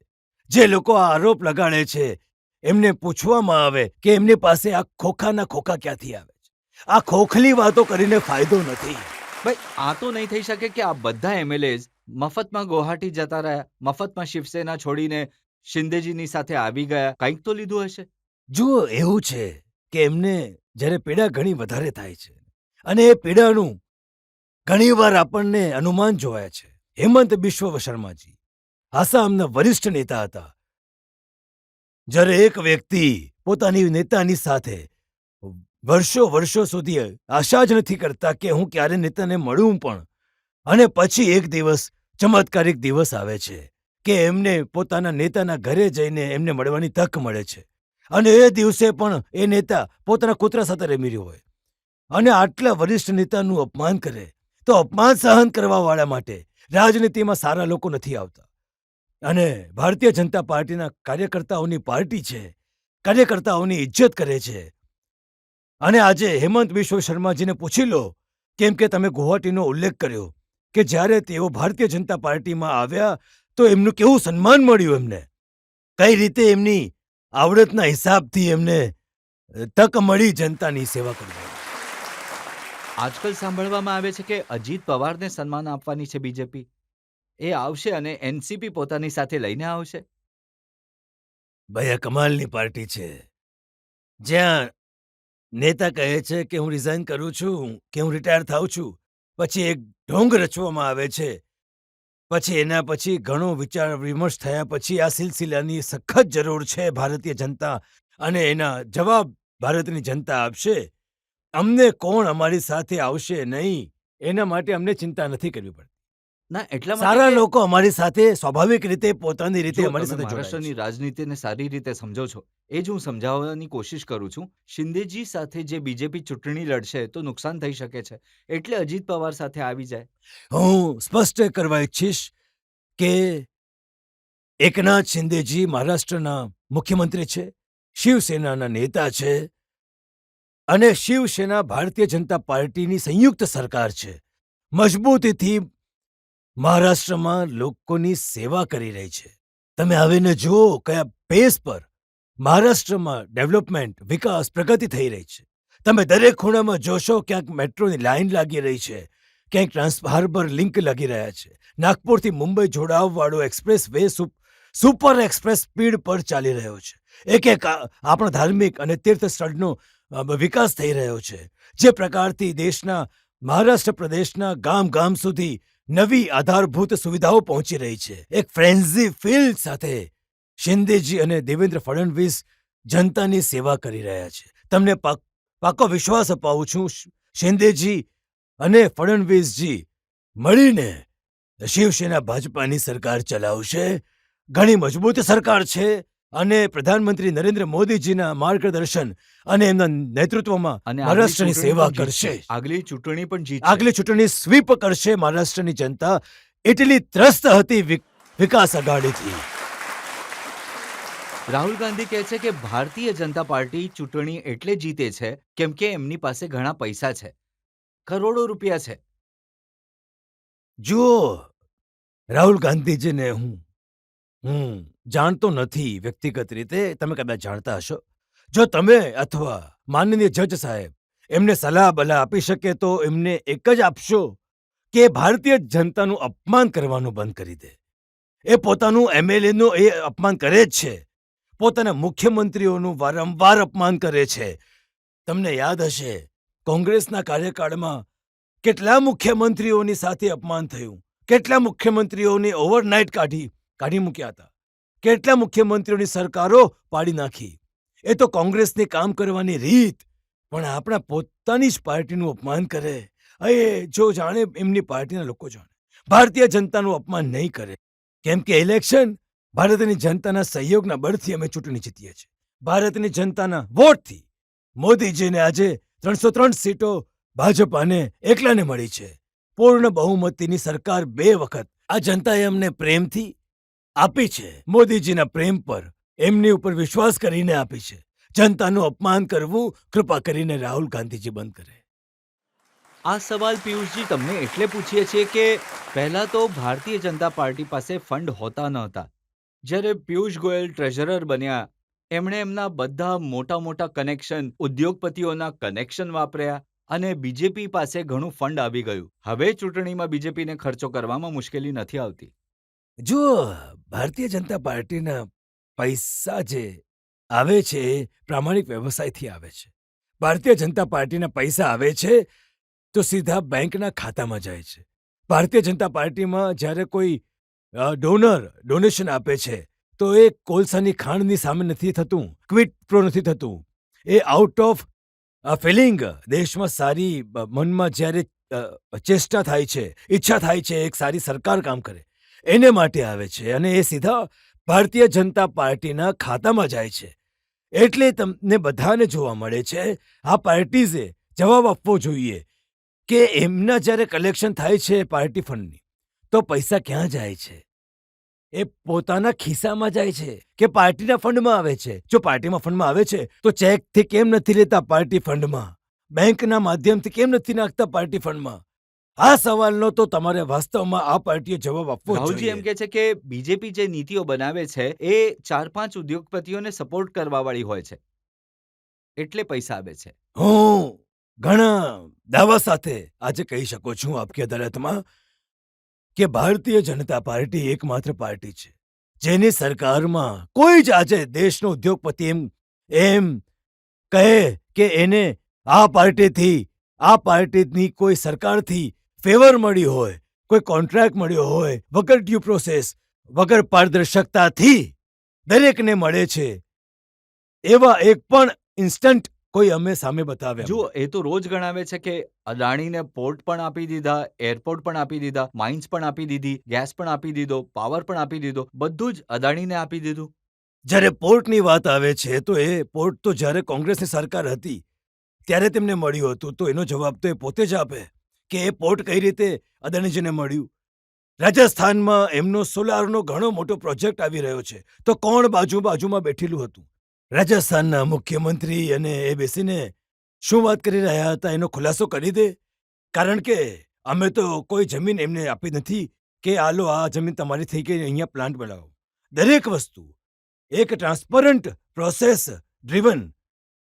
[SPEAKER 3] જે લોકો આ આરોપ લગાડે છે એમને પૂછવામાં આવે કે એમની પાસે આ ખોખાના ખોખા ક્યાંથી આવે છે. આ ખોખલી વાતો કરીને ફાયદો નથી.
[SPEAKER 2] ભાઈ, આ તો નહીં થઈ શકે કે આ બધા એમએલએસ મફતમાં ગુવાહાટી જતા રહ્યા, મફતમાં શિવસેના છોડીને શિંદેજીની સાથે આવી ગયા. કંઈક તો લીધું હશે.
[SPEAKER 3] જુઓ, એવું છે કે એમને જ્યારે પીડા ઘણી વધારે થાય છે અને એ પીડાનું ઘણીવાર આપણને અનુમાન જોવાય છે. હેમંત બિશ્વ શર્માજી આસામના વરિષ્ઠ નેતા હતા. જ્યારે એક વ્યક્તિ પોતાની નેતાની સાથે વર્ષો સુધી આશા જ નથી કરતા કે હું ક્યારે નેતાને મળું પણ, અને પછી એક દિવસ ચમત્કારિક દિવસ આવે છે કે એમને પોતાના નેતાના ઘરે જઈને એમને મળવાની તક મળે છે, અને એ દિવસે પણ એ નેતા પોતાના કૂતરા સાથે રમી રહ્યો હોય અને આટલા વરિષ્ઠ નેતાનું અપમાન કરે, તો અપમાન સહન કરવાવાળા માટે રાજનીતિમાં સારા લોકો નથી આવતા. અને ભારતીય જનતા પાર્ટીના કાર્યકર્તાઓની પાર્ટી છે, કાર્યકર્તાઓની ઇજ્જત કરે છે. અને આજે હેમંત બિશ્વ શર્માજીને પૂછી લો, કેમ કે તમે ગુવાહાટીનો ઉલ્લેખ કર્યો કે જ્યારે તેઓ ભારતીય જનતા પાર્ટીમાં આવ્યા તો એમનું કેવું સન્માન મળ્યું, એમને કઈ રીતે એમની આવડતના હિસાબથી એમને તક મળી જનતાની સેવા કરવાની.
[SPEAKER 2] આજકાલ સાંભળવામાં આવે છે કે અજીત પવારને સન્માન આપવાની છે બીજેપી. એ આવશે અને એનસીપી પોતાની સાથે લઈને આવશે.
[SPEAKER 3] ભાઈ, આ કમાલની પાર્ટી છે જ્યાં નેતા કહે છે કે હું રિઝાઇન કરું છું, કે હું રિટાયર થાઉં છું, પછી એક ઢોંગ રચવામાં આવે છે, પછી એના પછી ઘણો વિચાર વિમર્શ થયા પછી આ સિલસિલાની સખત જરૂર છે ભારતીય જનતા, અને એના જવાબ ભારતની જનતા આપશે. અમને કોણ અમારી સાથે આવશે નહીં એના માટે અમને ચિંતા નથી કરવી પડતી.
[SPEAKER 2] ના, એટલા
[SPEAKER 3] સારા
[SPEAKER 2] કે
[SPEAKER 3] લોકો અમારી સાથે સ્વાભાવિક રીતે પોતાની રીતે
[SPEAKER 2] જો
[SPEAKER 3] અમારી
[SPEAKER 2] તમે
[SPEAKER 3] સાથે જોડાય
[SPEAKER 2] મહારાષ્ટ્રની
[SPEAKER 3] છે.
[SPEAKER 2] રાજનીતિને સારી રીતે સમજો છો, એ જ હું સમજાવવાની કોશિશ કરું છું. શિંદેજી સાથે જે બીજેપી ચૂંટણી લડશે તો નુકસાન થઈ શકે છે, એટલે અજીત પવાર સાથે આવી જાય.
[SPEAKER 3] હું સ્પષ્ટ કરવા ઈચ્છીશ કે એકનાથ શિંદેજી મહારાષ્ટ્રના મુખ્યમંત્રી છે, શિવસેનાના નેતા છે, અને શિવસેના ભારતીય જનતા પાર્ટીની સંયુક્ત સરકાર છે. મજબૂતીથી મહારાષ્ટ્રમાં લોકોની સેવા કરી રહી છે. તમે આવીને જુઓ કયા પેસ પર મહારાષ્ટ્રમાં ડેવલપમેન્ટ, વિકાસ, પ્રગતિ થઈ રહી છે. તમે દરેક ખૂણામાં જોશો ક્યાંક મેટ્રોની લાઇન લાગી રહી છે, ક્યાંક હાર્બર લિંક લાગી રહ્યા છે. નાગપુરથી મુંબઈ જોડાવવાળો expressway super express speed પર ચાલી રહ્યો છે. એક એક આપણા ધાર્મિક અને તીર્થ સ્થળનો વિકાસ થઈ રહ્યો છે. જે પ્રકારથી દેશના મહારાષ્ટ્ર પ્રદેશના ગામ ગામ સુધી નવી આધારભૂત સુવિધાઓ પહોંચી રહી છે. એક ફ્રેન્ઝી ફીલ સાથે શિંદેજી અને દેવેન્દ્ર ફડણવીસ જનતાની સેવા કરી રહ્યા છે. તમને પાકો વિશ્વાસ અપાવું છું, શિંદેજી અને ફડણવીસજી મળીને શિવસેના ભાજપાની સરકાર ચલાવશે. ઘણી મજબૂત સરકાર છે અને પ્રધાનમંત્રી નરેન્દ્ર મોદીજીના માર્ગદર્શન અને એમના નેતૃત્વમાં
[SPEAKER 2] અને
[SPEAKER 3] મહારાષ્ટ્રની સેવા કરશે.
[SPEAKER 2] આગલી ચૂંટણી પણ જીતશે.
[SPEAKER 3] આગલી ચૂંટણી સ્વીપ કરશે. મહારાષ્ટ્રની જનતા એટલી ત્રસ્ત હતી વિકાસ આઘાડીથી.
[SPEAKER 2] રાહુલ ગાંધી કહે છે કે ભારતીય જનતા પાર્ટી ચૂંટણી એટલે જીતે છે કેમ કે એમની પાસે ઘણા પૈસા છે, કરોડો રૂપિયા છે.
[SPEAKER 3] જુઓ, રાહુલ ગાંધીજીને હું જાણતો નથી વ્યક્તિગત રીતે, તમે કદાચ જાણતા હશો. જો તમે અથવા માનનીય જજ સાહેબ એમને સલાહ બલાહ આપી શકે તો એમને એક જ આપશો કે ભારતીય જનતાનું અપમાન કરવાનું બંધ કરી દે. એ પોતાનું એમએલએનું એ અપમાન કરે જ છે, પોતાના મુખ્યમંત્રીઓનું વારંવાર અપમાન કરે છે. તમને યાદ હશે કોંગ્રેસના કાર્યકાળમાં કેટલા મુખ્યમંત્રીઓની સાથે અપમાન થયું, કેટલા મુખ્યમંત્રીઓને ઓવરનાઇટ કાઢી મૂક્યા હતા, કેટલા મુખ્યમંત્રીઓની સરકારો પાડી નાખી. એ તો કોંગ્રેસની કામ કરવાની રીત. પણ આપણા પોતાની જ પાર્ટીનું અપમાન કરે, એ જો જાણે એમની પાર્ટીના લોકો જાણે. ભારતીય જનતાનું અપમાન નહીં કરે, કેમ કે ઇલેક્શન ભારતની જનતાના સહયોગના બળથી અમે ચૂંટણી જીતીએ છીએ. ભારતની જનતાના વોટથી મોદીજીને આજે 303 સીટો ભાજપાને એકલાને મળી છે. પૂર્ણ બહુમતીની સરકાર 2 વખત આ જનતાએ અમને પ્રેમથી આપી છે. મોદીજીના પ્રેમ પર એમની ઉપર વિશ્વાસ કરીને આપી છે. જનતાનું અપમાન કરવું કૃપા કરીને રાહુલ ગાંધીજી બંધ કરે.
[SPEAKER 2] આ સવાલ પિયુષજી તમને એટલે પૂછીએ છીએ કે પહેલા તો ભારતીય જનતા પાર્ટી પાસે ફંડ હોતા નહોતા. જ્યારે પિયુષ ગોયલ ટ્રેઝરર બન્યા એમણે એમના બધા મોટા મોટા કનેક્શન, ઉદ્યોગપતિઓના કનેક્શન વાપર્યા અને બીજેપી પાસે ઘણું ફંડ આવી ગયું. હવે ચૂંટણીમાં બીજેપીને ખર્ચો કરવામાં મુશ્કેલી નથી આવતી.
[SPEAKER 3] જો ભારતીય જનતા પાર્ટીના પૈસા જે આવે છે એ પ્રામાણિક વ્યવસાયથી આવે છે. ભારતીય જનતા પાર્ટીના પૈસા આવે છે તો સીધા બેંકના ખાતામાં જાય છે. ભારતીય જનતા પાર્ટીમાં જ્યારે કોઈ ડોનેશન આપે છે તો એ કોલસાની ખાણની સામે નથી થતું, ક્વિટ પ્રો નથી થતું. એ આઉટ ઓફ ફિલિંગ, દેશમાં સારી મનમાં જ્યારે ચેષ્ટા થાય છે, ઈચ્છા થાય છે એક સારી સરકાર કામ કરે, એને માટે આવે છે અને એ સીધા ભારતીય જનતા પાર્ટીના ખાતામાં જાય છે. એટલે તમને બધાને જોવા મળે છે આ પાર્ટીઝે જવાબ આપવો જોઈએ કે એમના જ્યારે કલેક્શન થાય છે પાર્ટી ફંડની તો પૈસા ક્યાં જાય છે? એ પોતાના ખિસ્સામાં જાય છે કે પાર્ટીના ફંડમાં આવે છે? જો પાર્ટીમાં ફંડમાં આવે છે તો ચેકથી કેમ નથી લેતા પાર્ટી ફંડમાં? બેંકના માધ્યમથી કેમ નથી નાખતા પાર્ટી ફંડમાં? આ સવાલનો તો તમારે વાસ્તવમાં આ પાર્ટીએ જવાબ આપવો
[SPEAKER 2] રાહુલજી
[SPEAKER 3] જોઈએ.
[SPEAKER 2] એમ કહે છે કે બીજેપી જે નીતિઓ બનાવે છે એ 4-5 ઉદ્યોગપતિઓને સપોર્ટ કરવા વાળી હોય છે, એટલે પૈસા આવે છે.
[SPEAKER 3] હું ઘણા દાવા સાથે આજે કહી શકું છું આપકી અદાલતમાં કે ભારતીય જનતા પાર્ટી એકમાત્ર પાર્ટી છે જેની સરકારમાં કોઈ જ આજે દેશનો ઉદ્યોગપતિ એમ કહે કે એને આ પાર્ટીની કોઈ સરકારથી ફેવર મળી હોય, કોઈ કોન્ટ્રાક્ટ મળ્યો હોય, વગર ડ્યુ પ્રોસેસ, વગર પારદર્શકતાથી દરેકને મળે છે, એવા એક પણ ઇન્સ્ટન્ટ કોઈ અમે સામે બતાવ્યા.
[SPEAKER 2] જુઓ, એ તો રોજ ગણાવે છે કે અદાણીને પોર્ટ પણ આપી દીધા, એરપોર્ટ પણ આપી દીધા, માઇન્સ પણ આપી દીધી, ગેસ પણ આપી દીધો, પાવર પણ આપી દીધો, બધું જ અદાણીને આપી દીધું.
[SPEAKER 3] જ્યારે પોર્ટની વાત આવે છે તો એ પોર્ટ તો જ્યારે કોંગ્રેસની સરકાર હતી ત્યારે તેમને મળ્યું હતું, તો એનો જવાબ તો એ પોતે જ આપે કે એ પોર્ટ કઈ રીતે અદાણીજીને મળ્યું. રાજસ્થાનમાં એમનો સોલારનો ઘણો મોટો પ્રોજેક્ટ આવી રહ્યો છે તો કોણ બાજુમાં બેઠેલું હતું? રાજસ્થાનના મુખ્યમંત્રી, અને એ બેસીને શું વાત કરી રહ્યા હતા એનો ખુલાસો કરી દે. કારણ કે અમે તો કોઈ જમીન એમને આપી નથી કે આલો આ જમીન તમારી થઈ ગઈ અહીંયા પ્લાન્ટ બનાવો. દરેક વસ્તુ એક ટ્રાન્સપરન્ટ પ્રોસેસ ડ્રીવન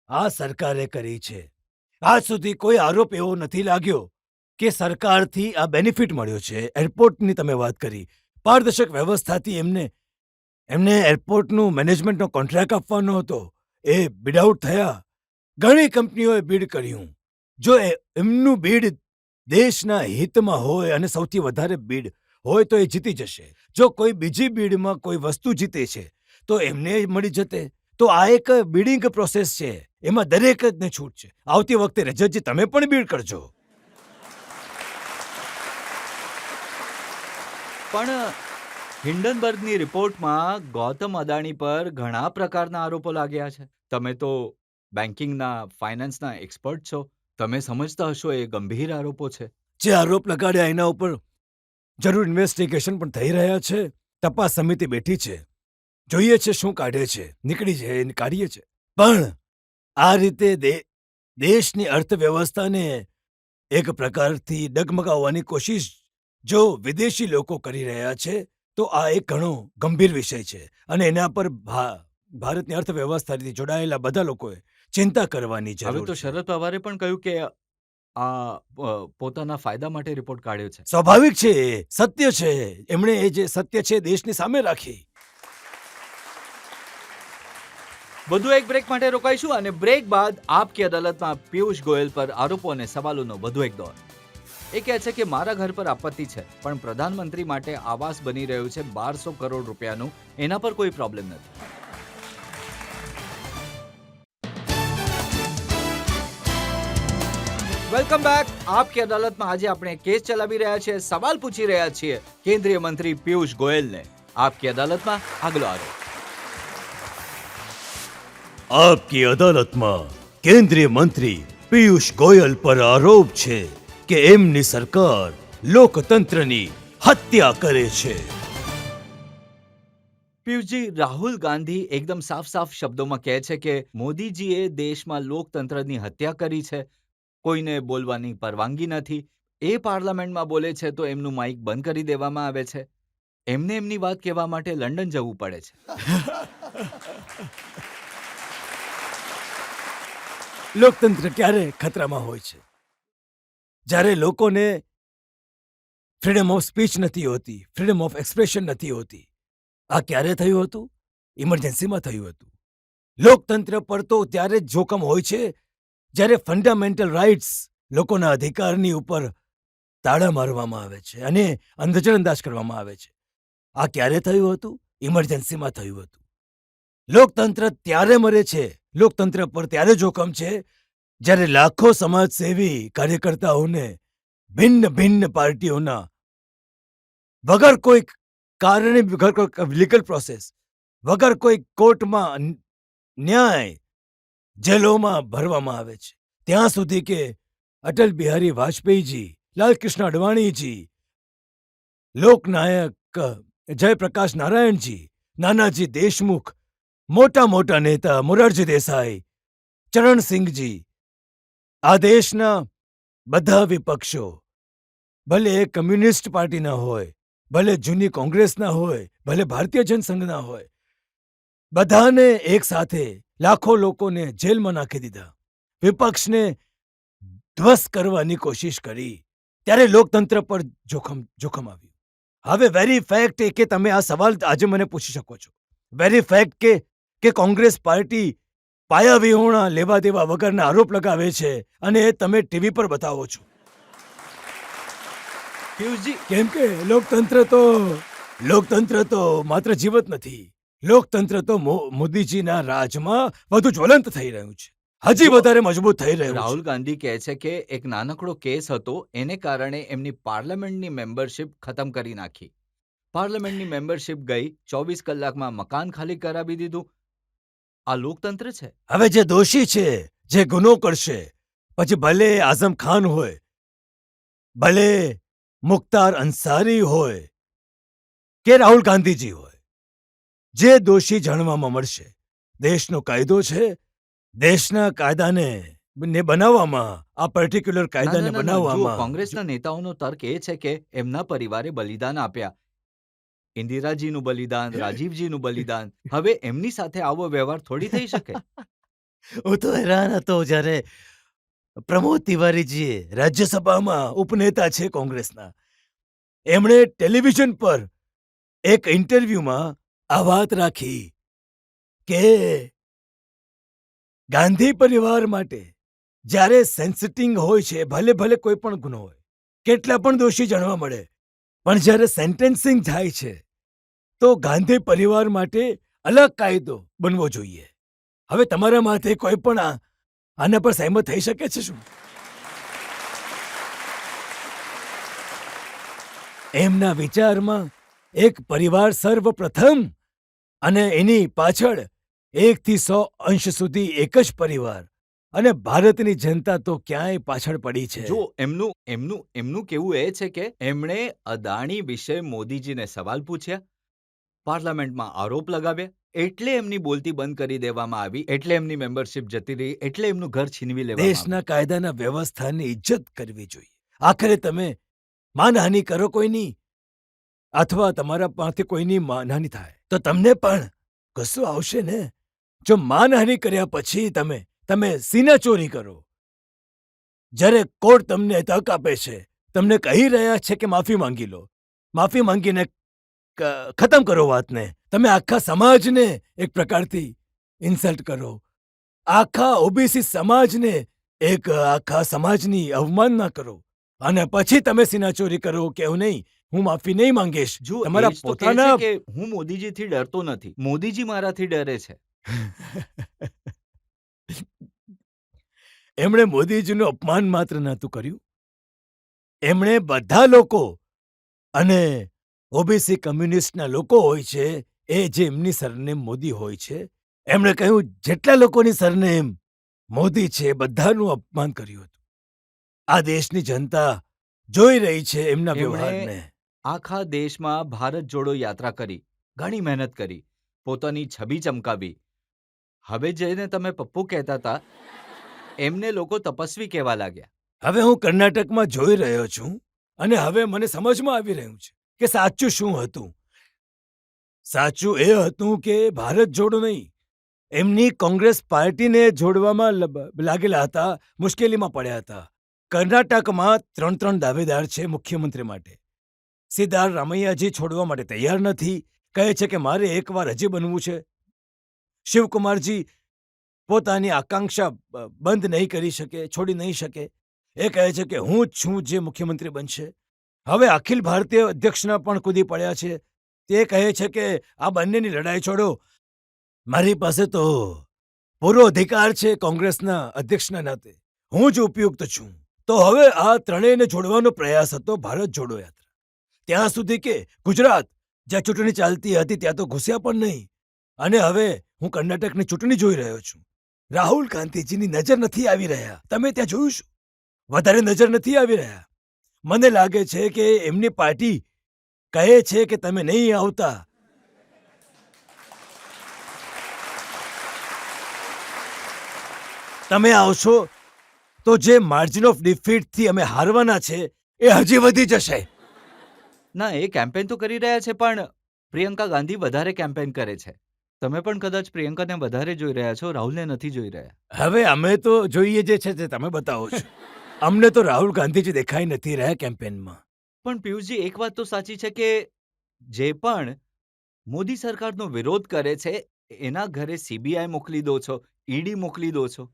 [SPEAKER 3] આ સરકારે કરી છે. આજ સુધી કોઈ આરોપ એવો નથી લાગ્યો કે સરકારથી આ બેનિફિટ મળ્યો છે. એરપોર્ટની તમે વાત કરી, પારદર્શક વ્યવસ્થાથી એમને એરપોર્ટનું મેનેજમેન્ટનો કોન્ટ્રાક્ટ આપવાનો હતો, એ બિડ આઉટ થયા. ઘણી કંપનીઓએ બીડ કર્યું. જો એમનું બીડ દેશના હિતમાં હોય અને સૌથી વધારે બીડ હોય તો એ જીતી જશે. જો કોઈ બીજી બીડમાં કોઈ વસ્તુ જીતે છે તો એમને મળી જતે. તો આ એક બીડિંગ પ્રોસેસ છે, એમાં દરેકને છૂટ છે. આવતી વખતે રજતજી તમે પણ બીડ કરજો.
[SPEAKER 2] પણ હિન્ડનબર્ગની રિપોર્ટમાં ગૌતમ અદાણી પર ઘણા પ્રકારના આરોપો લાગ્યા છે. તમે તો બેન્કિંગના ફાઇનાન્સના એક્સપર્ટ છો, તમે સમજતા હશો એ ગંભીર આરોપો છે.
[SPEAKER 3] જે આરોપ લગાડ્યા એના ઉપર જરૂર ઇન્વેસ્ટિગેશન પણ થઈ રહ્યા છે. તપાસ સમિતિ બેઠી છે, જોઈએ છે શું કાઢે છે. નીકળી જાય એને કાઢીએ છે. પણ આ રીતે દેશની અર્થવ્યવસ્થાને એક પ્રકારથી ડગમગાવવાની કોશિશ જો વિદેશી લોકો કરી રહ્યા છે તો આ એક ઘણો ગંભીર વિષય છે અને એના પર ભારતની અર્થવ્યવસ્થાથી જોડાયેલા બધા લોકોએ ચિંતા કરવાની
[SPEAKER 2] હવે
[SPEAKER 3] જરૂર
[SPEAKER 2] તો
[SPEAKER 3] છે.
[SPEAKER 2] શરદ પવારે પણ કહ્યું કે આ પોતાના ફાયદા માટે રિપોર્ટ કાઢ્યો છે.
[SPEAKER 3] સ્વાભાવિક છે, સત્ય છે. એમણે એ જે સત્ય છે દેશની સામે રાખી.
[SPEAKER 2] વધુ એક બ્રેક માટે રોકાઈશું અને બ્રેક બાદ આપ કી અદાલતમાં પિયુષ ગોયલ પર આરોપો અને સવાલોનો વધુ એક દોર. એ કહે છે કે મારા ઘર પર આપત્તિ છે પણ પ્રધાનમંત્રી માટે આવાસ બની રહ્યું છે 1200 કરોડ રૂપિયાનું, એના પર કોઈ પ્રોબ્લેમ નથી. Welcome back. આપ કી અદાલતમાં આજે આપણે કેસ ચલાવી રહ્યા છીએ, સવાલ પૂછી રહ્યા છીએ કેન્દ્રીય મંત્રી પિયુષ ગોયલને. આપ કી અદાલતમાં આગલો આરોપ.
[SPEAKER 3] આપકી અદાલતમાં કેન્દ્રીય મંત્રી પિયુષ ગોયલ પર આરોપ છે કે એમની સરકાર લોકતંત્રની હત્યા કરે છે.
[SPEAKER 2] પિયુષજી, રાહુલ ગાંધી એકદમ સાફ સાફ શબ્દોમાં કહે છે કે મોદીજીએ દેશમાં લોકતંત્રની હત્યા કરી છે, કોઈને બોલવાની પરવાનગી નથી. એ પાર્લામેન્ટમાં બોલે છે તો એમનું માઇક બંધ કરી દેવામાં આવે છે. એમને એમની વાત કહેવા માટે લંડન જવું પડે છે.
[SPEAKER 3] લોકતંત્ર ક્યારે ખતરામાં હોય છે? જ્યારે લોકોને ફ્રીડમ ઓફ સ્પીચ નથી હોતી, ફ્રીડમ ઓફ એક્સપ્રેશન નથી હોતી. આ ક્યારે થયું હતું? ઇમરજન્સીમાં થયું હતું. લોકતંત્ર પર તો ત્યારે જ જોખમ હોય છે જ્યારે ફંડામેન્ટલ રાઇટ્સ, લોકોના અધિકારની ઉપર તાળા મારવામાં આવે છે અને નજરઅંદાજ કરવામાં આવે છે. આ ક્યારે થયું હતું? ઇમરજન્સીમાં થયું હતું. લોકતંત્ર ત્યારે મરે છે, લોકતંત્ર પર ત્યારે જોખમ છે જ્યારે લાખો સમાજસેવી કાર્યકર્તાઓને ભિન્ન ભિન્ન પાર્ટીઓના વગર કોઈ કારણે, વગર કોઈ લીગલ પ્રોસેસ, વગર કોઈ કોર્ટમાં ન્યાય, જેલોમાં ભરવામાં આવે છે. ત્યાં સુધી કે અટલ બિહારી વાજપેયીજી, લાલકૃષ્ણ અડવાણીજી, લોકનાયક જયપ્રકાશ નારાયણજી, નાનાજી દેશમુખ, મોટા મોટા નેતા મોરારજી દેસાઈ, ચરણસિંહજી, આ દેશના બધા વિપક્ષો, ભલે એ કમ્યુનિસ્ટ પાર્ટીના હોય, ભલે જૂની કોંગ્રેસના હોય, ભલે ભારતીય જનસંઘના હોય, બધાને એક સાથે લાખો લોકોને જેલમાં નાખી દીધા. વિપક્ષને ધ્વસ્ત કરવાની કોશિશ કરી. ત્યારે લોકતંત્ર પર જોખમ આવ્યું. હવે વેરી ફેક્ટ કે તમે આ સવાલ આજે મને પૂછી શકો છો. વેરી ફેક્ટ કે કોંગ્રેસ પાર્ટી પાયા વિહોણા લેવા દેવા વગરના આરોપ લગાવે છે અને એ તમે ટીવી પર બતાવો છો.
[SPEAKER 2] પિયુષજી,
[SPEAKER 3] કેમ કે લોકતંત્ર તો માત્ર જીવત નથી. લોકતંત્ર તો મોદીજીના રાજમાં વધુ જ્વલંત થઈ રહ્યું છે, હજી વધારે મજબૂત થઈ રહ્યું
[SPEAKER 2] રાહુલ
[SPEAKER 3] છે.
[SPEAKER 2] ગાંધી કહે છે કે એક નાનકડો કેસ હતો, એને કારણે એમની પાર્લામેન્ટની મેમ્બરશિપ ખતમ કરી નાખી. પાર્લામેન્ટની મેમ્બરશિપ ગઈ, 24 કલાકમાં મકાન ખાલી કરાવી દીધું. આ લોકતંત્ર છે?
[SPEAKER 3] હવે જે દોષી છે, જે ગુનો કરશે, પછી ભલે આઝમ ખાન હોય, ભલે મુખ્તાર અંસારી હોય કે રાહુલ ગાંધીજી હોય, જે દોષી જાણવામાં મળશે. દેશનો કાયદો છે, દેશના કાયદાને ને બનાવવામાં આ પર્ટિક્યુલર
[SPEAKER 2] ના,
[SPEAKER 3] કાયદાને
[SPEAKER 2] ના, ના, ના. જુઓ,
[SPEAKER 3] બનાવવામાં
[SPEAKER 2] કોંગ્રેસના નેતાઓનો તર્ક એ છે કે એમના પરિવારે બલિદાન આપ્યા. ઇન્દિરાજીનું બલિદાન, રાજીવજીનું બલિદાન. હવે એમની સાથે આવો વ્યવહાર થોડી થઈ શકે.
[SPEAKER 3] હું તો હેરાન હતો જ્યારે પ્રમોદ તિવારીજીએ રાજ્યસભામાં ઉપનેતા છે કોંગ્રેસના, એમણે ટેલિવિઝન પર એક ઇન્ટરવ્યુમાં આ વાત રાખી કે ગાંધી પરિવાર માટે જ્યારે સેન્સિટિંગ હોય છે, ભલે ભલે કોઈ પણ ગુનો હોય, કેટલા પણ દોષી જાણવા મળે, પણ જ્યારે સેન્ટેન્સિંગ થાય છે તો ગાંધી પરિવાર માટે અલગ કાયદો બનવો જોઈએ. હવે તમારા માથે કોઈ પણ આના પર સહેમત થઈ શકે છે શું? એમના વિચારમાં એક પરિવાર સર્વપ્રથમ અને એની પાછળ 1 થી 100 અંશ સુધી એક જ પરિવાર, અને ભારતની જનતા તો ક્યાંય પાછળ પડી છે.
[SPEAKER 2] જો એમનું કેવું એ છે કે એમણે અદાણી વિશે મોદીજીને સવાલ પૂછ્યા, પાર્લામેન્ટમાં આરોપ લગાવ્યા, એટલે એમની બોલતી બંધ કરી દેવામાં આવી, એટલે એમની મેમ્બરશિપ જતી રહી, એટલે એમનું ઘર છીનવી લેવામાં
[SPEAKER 3] દેશના કાયદાના વ્યવસ્થાની ઇજ્જત કરવી જોઈએ. આખરે તમે માનહાનિ કરો કોઈની, અથવા તમારા પાસે કોઈની માનહાનિ થાય તો તમને પણ ગુસ્સો આવશે ને. જો માનહાનિ કર્યા પછી તમે સીના ચોરી કરો, જ્યારે કોર્ટ તમને તક આપે છે, તમને કહી રહ્યા છે કે માફી માંગી લો, માફી માંગીને ખતમ કરો વાતને, તમે આખા સમાજને એક પ્રકારથી ઇન્સલ્ટ કરો, આખા ઓબીસી સમાજને આખા સમાજની અવમાનના કરો, અને પછી તમે સીનાચોરી કરો કે એવું નહીં, હું માફી નહીં માંગીશ.
[SPEAKER 2] જો
[SPEAKER 3] તમારા
[SPEAKER 2] એ જ તો કહે છે
[SPEAKER 3] પોતાના
[SPEAKER 2] કે હું મોદીજીથી ડરતો નથી, મોદીજી મારાથી ડરે છે.
[SPEAKER 3] એમણે મોદીજીનું અપમાન માત્ર નહોતું કર્યું, એમણે બધા લોકો અને ઓબીસી કમ્યુનિસ્ટના લોકો હોય છે એ જે એમની સરનેમ મોદી હોય છે, એમણે કહ્યું જેટલા લોકોની સરનેમ મોદી છે બધાનું અપમાન કર્યું હતું. આ દેશની જનતા જોઈ રહી છે એમના
[SPEAKER 2] એમણે
[SPEAKER 3] વ્યવહારને.
[SPEAKER 2] આખા દેશમાં ભારત જોડો યાત્રા કરી, ઘણી મહેનત કરી, પોતાની છબી ચમકાવી. હવે જેને તમે પપ્પુ કહેતા હતા, એમને લોકો તપસ્વી કહેવા લાગ્યા.
[SPEAKER 3] હવે હું કર્ણાટકમાં જોઈ રહ્યો છું, અને હવે મને સમજમાં આવી રહ્યું છે કે સાચું શું હતું. સાચું એ હતું કે ભારત જોડો નહીં, એમની કોંગ્રેસ પાર્ટીને જોડવામાં લાગેલા હતા, મુશ્કેલીમાં પડ્યા હતા. કર્ણાટકમાં 3 દાવેદાર છે મુખ્યમંત્રી માટે. સિદ્ધારામૈયાજી છોડવા માટે તૈયાર નથી, કહે છે કે મારે એકવાર હજી બનવું છે. શિવકુમારજી પોતાની આકાંક્ષા બંધ નહીં કરી શકે, છોડી નહીં શકે. એ કહે છે કે હું જ છું જે મુખ્યમંત્રી બનશે. હવે અખિલ ભારતીય અધ્યક્ષના પણ કૂદી પડ્યા છે. તે કહે છે કે આ બંનેની લડાઈ છોડો, મારી પાસે તો પૂરો અધિકાર છે કોંગ્રેસના અધ્યક્ષના નાતે, હું જ ઉપયુક્ત છું. તો હવે આ ત્રણેયને જોડવાનો પ્રયાસ હતો ભારત જોડો યાત્રા. ત્યાં સુધી કે ગુજરાત જ્યાં ચૂંટણી ચાલતી હતી ત્યાં તો ઘૂસ્યા પણ નહીં. અને હવે હું કર્ણાટકની ચૂંટણી જોઈ રહ્યો છું. રાહુલ ગાંધીજીની નજર નથી આવી રહ્યા. તમે ત્યાં જોયું શું? વધારે નજર નથી આવી રહ્યા. મને લાગે છે કે એમની પાર્ટી કહે છે કે તમે નહીં આવતા. તમે આવશો તો જે માર્જિન ઓફ ડિફીટથી અમે હારવાના છે એ હજી વધી જશે.
[SPEAKER 2] ના, એ કેમ્પેન તો કરી રહ્યા છે, પણ પ્રિયંકા ગાંધી વધારે કેમ્પેન કરે છે. તમે પણ કદાચ પ્રિયંકાને વધારે જોઈ રહ્યા છો, રાહુલને નથી જોઈ રહ્યા.
[SPEAKER 3] હવે અમે તો જોઈએ જે છે તે તમે બતાવો છો. અમને તો રાહુલ ગાંધીજી દેખાઈ નથી રહ્યા કેમ્પેનમાં.
[SPEAKER 2] પણ પિયુષજી, એક વાત તો સાચી છે કે જે પણ મોદી સરકારનો વિરોધ કરે છે એના ઘરે સીબીઆઈ મોકલી દો છો, ઈડી મોકલી દો છો.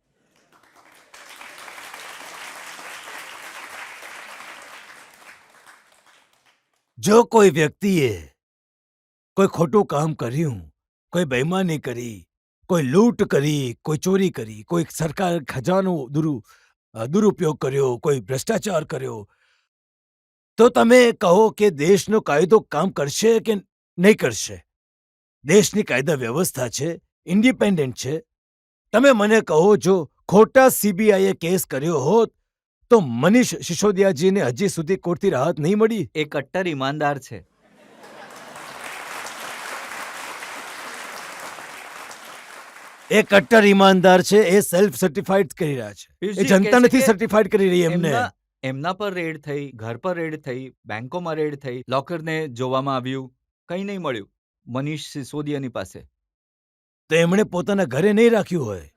[SPEAKER 3] જો કોઈ વ્યક્તિએ કોઈ ખોટું કામ કર્યું, કોઈ બેઈમાની કરી, કોઈ લૂંટ કરી, કોઈ ચોરી કરી, કોઈ સરકાર ખજાનો દુરુપયોગ કર્યો, કોઈ ભ્રષ્ટાચાર કર્યો, તો તમે કહો કે દેશનો કાયદો કામ કરશે કે નહીં કરશે? દેશની કાયદા વ્યવસ્થા છે, ઇન્ડિપેન્ડન્ટ છે. તમે મને કહો જો ખોટા સીબીઆઈએ કેસ કર્યો હોત તો મનીષ સિસોદિયાજીને હજી સુધી કોર્ટથી રાહત નહીં મળી.
[SPEAKER 2] એ કટ્ટર ઈમાનદાર છે.
[SPEAKER 3] એ કટ્ટર ઈમાનદાર છે, એ સેલ્ફ સર્ટિફાઈડ કરી રહ્યા છે. એ
[SPEAKER 2] પિયુષજી
[SPEAKER 3] જનતા
[SPEAKER 2] કહે છે
[SPEAKER 3] નથી
[SPEAKER 2] કે
[SPEAKER 3] સર્ટિફાઈડ કરી રહી એમને.
[SPEAKER 2] એમના પર રેડ થઈ, ઘર પર રેડ થઈ, બેંકોમાં રેડ થઈ, લોકરને જોવામાં આવ્યું, કંઈ નહીં મળ્યું મનીષ સિસોદિયાની પાસે.
[SPEAKER 3] તો એમણે પોતાના ઘરે નહીં રાખ્યું હોય.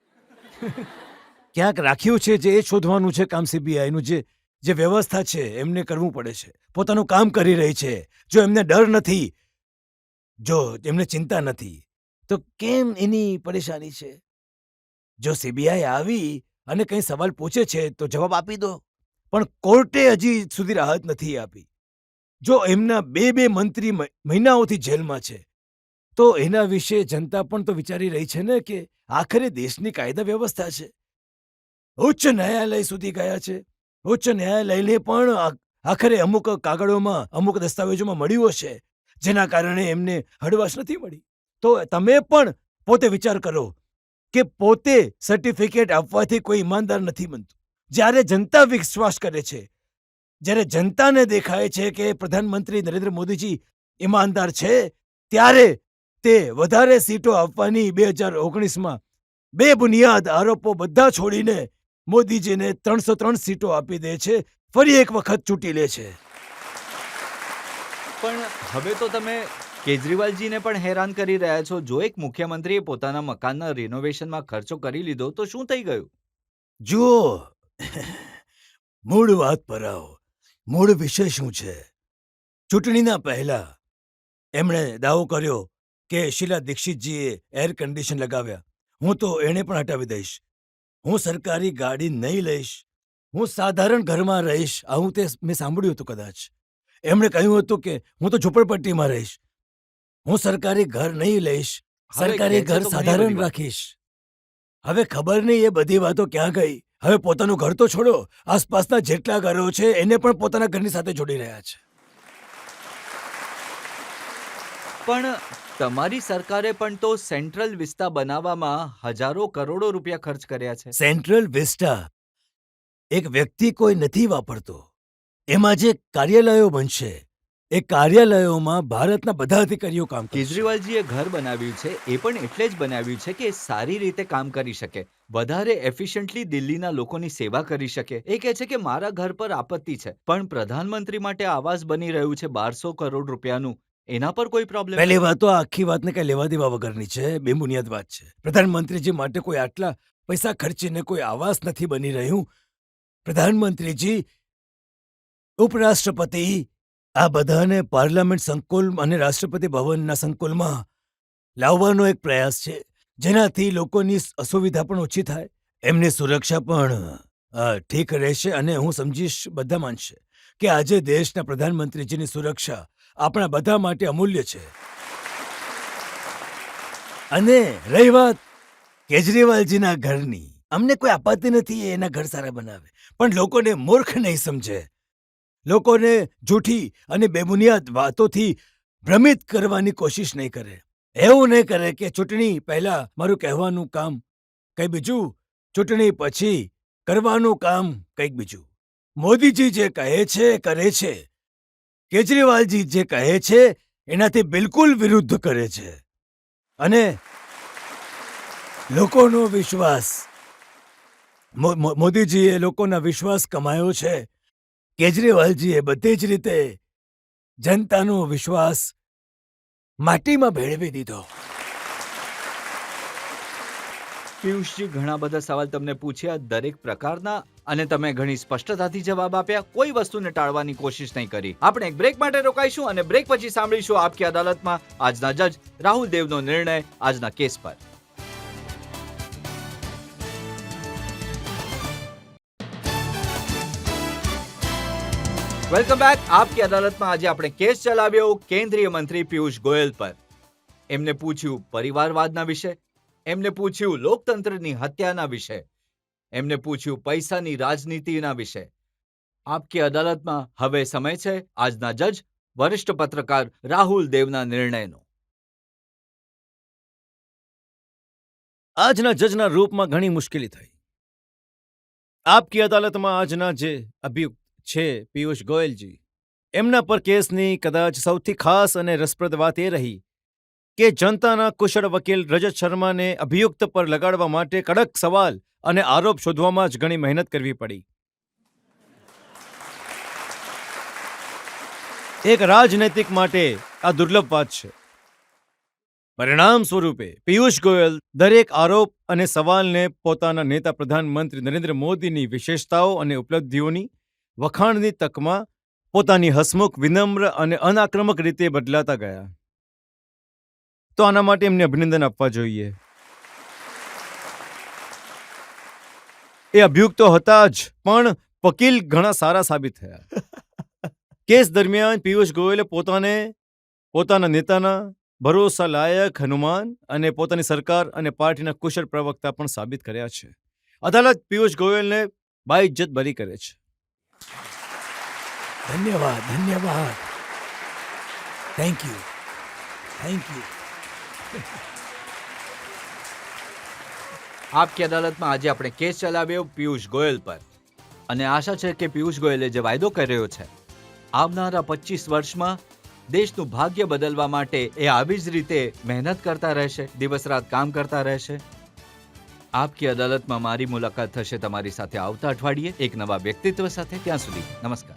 [SPEAKER 3] ક્યાંક રાખ્યું છે, જે એ શોધવાનું છે કામ સીબીઆઈનું. જે વ્યવસ્થા છે એમને કરવું પડે છે. પોતાનું કામ કરી રહી છે. જો એમને ડર નથી, જો એમને ચિંતા નથી, તો કેમ એની પરેશાની છે? જો સીબીઆઈ આવી અને કંઈ સવાલ પૂછે છે તો જવાબ આપી દો. પણ કોર્ટે હજી સુધી રાહત નથી આપી. જો એમના બે મંત્રી મહિનાઓથી જેલમાં છે, તો એના વિશે જનતા પણ તો વિચારી રહી છે ને કે આખરે દેશની કાયદા વ્યવસ્થા છે. ઉચ્ચ ન્યાયાલય સુધી ગયા છે. ઉચ્ચ ન્યાયાલયને પણ આખરે અમુક કાગળોમાં, અમુક દસ્તાવેજોમાં મળ્યું હશે, જેના કારણે એમને હળવાશ નથી મળી. તો તમે પણ પોતે વિચાર કરો કે પોતે સર્ટિફિકેટ આપવાથી કોઈ ઈમાનદાર નથી બનતું. જ્યારે જનતા વિશ્વાસ કરે છે, જ્યારે જનતાને દેખાય છે કે પ્રધાનમંત્રી નરેન્દ્ર મોદીજી ઈમાનદાર છે, ત્યારે તે વધારે સીટો આપવાની 2019માં બેબુનિયાદ આરોપો બધા છોડીને મોદીજીને 303 સીટો આપી દે છે, ફરી એક વખત ચૂંટી લે છે.
[SPEAKER 2] પણ હવે તો તમે કેજરીવાલજીને પણ હેરાન કરી રહ્યા છો. જો એક મુખ્યમંત્રીએ પોતાના મકાનના રિનોવેશનમાં ખર્ચો કરી લીધો તો શું થઈ ગયું?
[SPEAKER 3] જુઓ, મૂળ વાત પર આવો. મૂળ વિષય શું છે? ચૂંટણીના પહેલા એમણે દાવો કર્યો કે શીલા દીક્ષિતજીએ એર કન્ડિશન લગાવ્યા. હું તો એને પણ હટાવી દઈશ. હું સરકારી ગાડી નહીં લઈશ. હું સાધારણ ઘરમાં રહીશ. આવું તે મેં સાંભળ્યું હતું કદાચ. એમણે કહ્યું હતું કે હું તો ઝૂંપડપટ્ટીમાં રહીશ. હું સરકારી ઘર નહીં લઈશ.
[SPEAKER 2] હવે
[SPEAKER 3] સરકારી
[SPEAKER 2] કહે છે
[SPEAKER 3] ઘર
[SPEAKER 2] તો ઘણી
[SPEAKER 3] સાધારણ
[SPEAKER 2] બધી વાત.
[SPEAKER 3] રાખીશ. હવે ખબર નહીં એ બધી વાતો ક્યાં ગઈ. હવે પોતાનું ઘર તો છોડો, આસપાસના જેટલા ઘરો છે એને પણ પોતાના ઘરની સાથે જોડી રહ્યા છે.
[SPEAKER 2] પણ તમારી સરકારે પણ તો સેન્ટ્રલ વિસ્તા બનાવવામાં હજારો કરોડો રૂપિયા ખર્ચ કર્યા છે.
[SPEAKER 3] સેન્ટ્રલ વિસ્ટા એક વ્યક્તિ કોઈ નથી વાપરતો. એમાં જે કાર્યાલયો બનશે, એ કાર્યાલયોમાં ભારતના બધા અધિકારીઓ કામ કરશે.
[SPEAKER 2] કેજરીવાલજીએ ઘર બનાવ્યું છે એ પણ એટલે જ બનાવ્યું છે કે સારી રીતે કામ કરી શકે, વધારે એફિશિયન્ટલી દિલ્હીના લોકોની સેવા કરી શકે. એ કહે છે કે મારા ઘર પર આપત્તિ છે, પણ પ્રધાનમંત્રી માટે આવાસ બની રહ્યું છે 1200 કરોડ રૂપિયાનું, એના પર કોઈ પ્રોબ્લેમ
[SPEAKER 3] પહેલી વાત તો આ આખી વાતને કઈ લેવા દેવા વગરની છે, બેબુનિયાદ વાત છે. પ્રધાનમંત્રીજી માટે કોઈ આટલા પૈસા ખર્ચીને કોઈ આવાસ નથી બની રહ્યું. પ્રધાનમંત્રીજી, ઉપરાષ્ટ્રપતિ, આ બધાને પાર્લામેન્ટ સંકુલ અને રાષ્ટ્રપતિ ભવનના સંકુલમાં લાવવાનો એક પ્રયાસ છે, જેનાથી લોકોની અસુવિધા પણ ઓછી થાય, એમની સુરક્ષા પણ ઠીક રહેશે. અને હું સમજીશ, બધા માનશે કે આજે દેશના પ્રધાનમંત્રીજીની સુરક્ષા આપણા બધા માટે અમૂલ્ય છે. અને રહી વાત કેજરીવાલજીના ઘરની, અમને કોઈ આપત્તિ નથી એ એના ઘર સારા બનાવે, પણ લોકોને મૂર્ખ નહીં સમજે, લોકોને જૂઠી અને બેબુનિયાદ વાતોથી ભ્રમિત કરવાની કોશિશ નહીં કરે. એવું નહીં કરે કે ચૂંટણી પહેલા મારું કહેવાનું કામ કંઈ બીજું, ચૂંટણી પછી કરવાનું કામ કંઈક બીજું. મોદીજી જે કહે છે એ કરે છે. કેજરીવાલજી જે કહે છે એનાથી બિલકુલ વિરુદ્ધ કરે છે. અને લોકોનો વિશ્વાસ, મોદીજીએ લોકોના વિશ્વાસ કમાયો છે. કેજરીવાલજીએ બધી જ રીતે જનતાનો વિશ્વાસ માટીમાં ભેળવી દીધો.
[SPEAKER 2] પિયુષજી, ઘણા બધા સવાલ તમને પૂછ્યા, દરેક પ્રકારના, અને તમે ઘણી સ્પષ્ટતાથી જવાબ આપ્યા. કોઈ વસ્તુને ટાળવાની કોશિશ નહીં કરી. આપણે એક બ્રેક માટે રોકાઈશું અને બ્રેક પછી સાંભળીશું આપકી અદાલતમાં આજના જજ રાહુલ દેવનો નિર્ણય આજના કેસ પર. Welcome back. આપકી અદાલતમાં આજે આપણે કેસ ચલાવ્યો કેન્દ્રીય મંત્રી પિયુષ ગોયલ પર. એમને પૂછ્યું પરિવારવાદના વિશે, એમને પૂછ્યું લોકતંત્રની હત્યાના વિશે, એમને પૂછ્યું પૈસાની રાજનીતિના વિશે. આપકી અદાલતમાં હવે સમય છે આજના જજ વરિષ્ઠ પત્રકાર રાહુલ દેવના નિર્ણયનો.
[SPEAKER 4] આજના જજના રૂપમાં ઘણી મુશ્કેલી થઈ. આપકી અદાલતમાં આજના જે અભિયુક્ત છે પિયુષ ગોયલજી, એમના પર કેસની કદાચ સૌથી ખાસ અને રસપ્રદ વાત એ રહી કે જનતાના કુશળ વકીલ રજત શર્માને અભિયુક્ત પર લગાડવા માટે કડક સવાલ અને આરોપ શોધવામાં જ ઘણી મહેનત કરવી પડી. એક રાજનૈતિક માટે આ દુર્લભ વાત છે. પરિણામ સ્વરૂપે પિયુષ ગોયલ દરેક આરોપ અને સવાલને પોતાના નેતા પ્રધાનમંત્રી નરેન્દ્ર મોદીની વિશેષતાઓ અને ઉપલબ્ધિઓની વખાણની તકમાં પોતાની હસમુખ, વિનમ્ર અને અનાક્રમક રીતે બદલાતા ગયા. તો આના માટે એમને અભિનંદન આપવા જોઈએ. એ અભિયુક્તો હતા જ, પણ વકીલ ઘણા સારા સાબિત થયા. કેસ દરમિયાન પિયુષ ગોયલે પોતાના નેતાના ભરોસા લાયક હનુમાન અને પોતાની સરકાર અને પાર્ટીના કુશળ પ્રવક્તા પણ સાબિત કર્યા છે. અદાલત પિયુષ ગોયલને બાઇજ્જત બરી કરે છે.
[SPEAKER 3] ધન્યવાદ, ધન્યવાદ. Thank you, thank you.
[SPEAKER 2] આપકી અદાલતમાં આજે આપણે કેસ ચલાવ્યો પિયુષ ગોયલ પર અને આશા છે કે પિયુષ ગોયલે જે વાયદો કર્યો છે આવનારા 25 વર્ષમાં દેશનું ભાગ્ય બદલવા માટે એ આવી જ રીતે મહેનત કરતા રહેશે, દિવસ રાત કામ કરતા રહેશે. આપકી અદાલતમાં મારી મુલાકાત થશે તમારી સાથે આવતા અઠવાડિયે એક નવા વ્યક્તિત્વ સાથે. ત્યાં સુધી નમસ્કાર.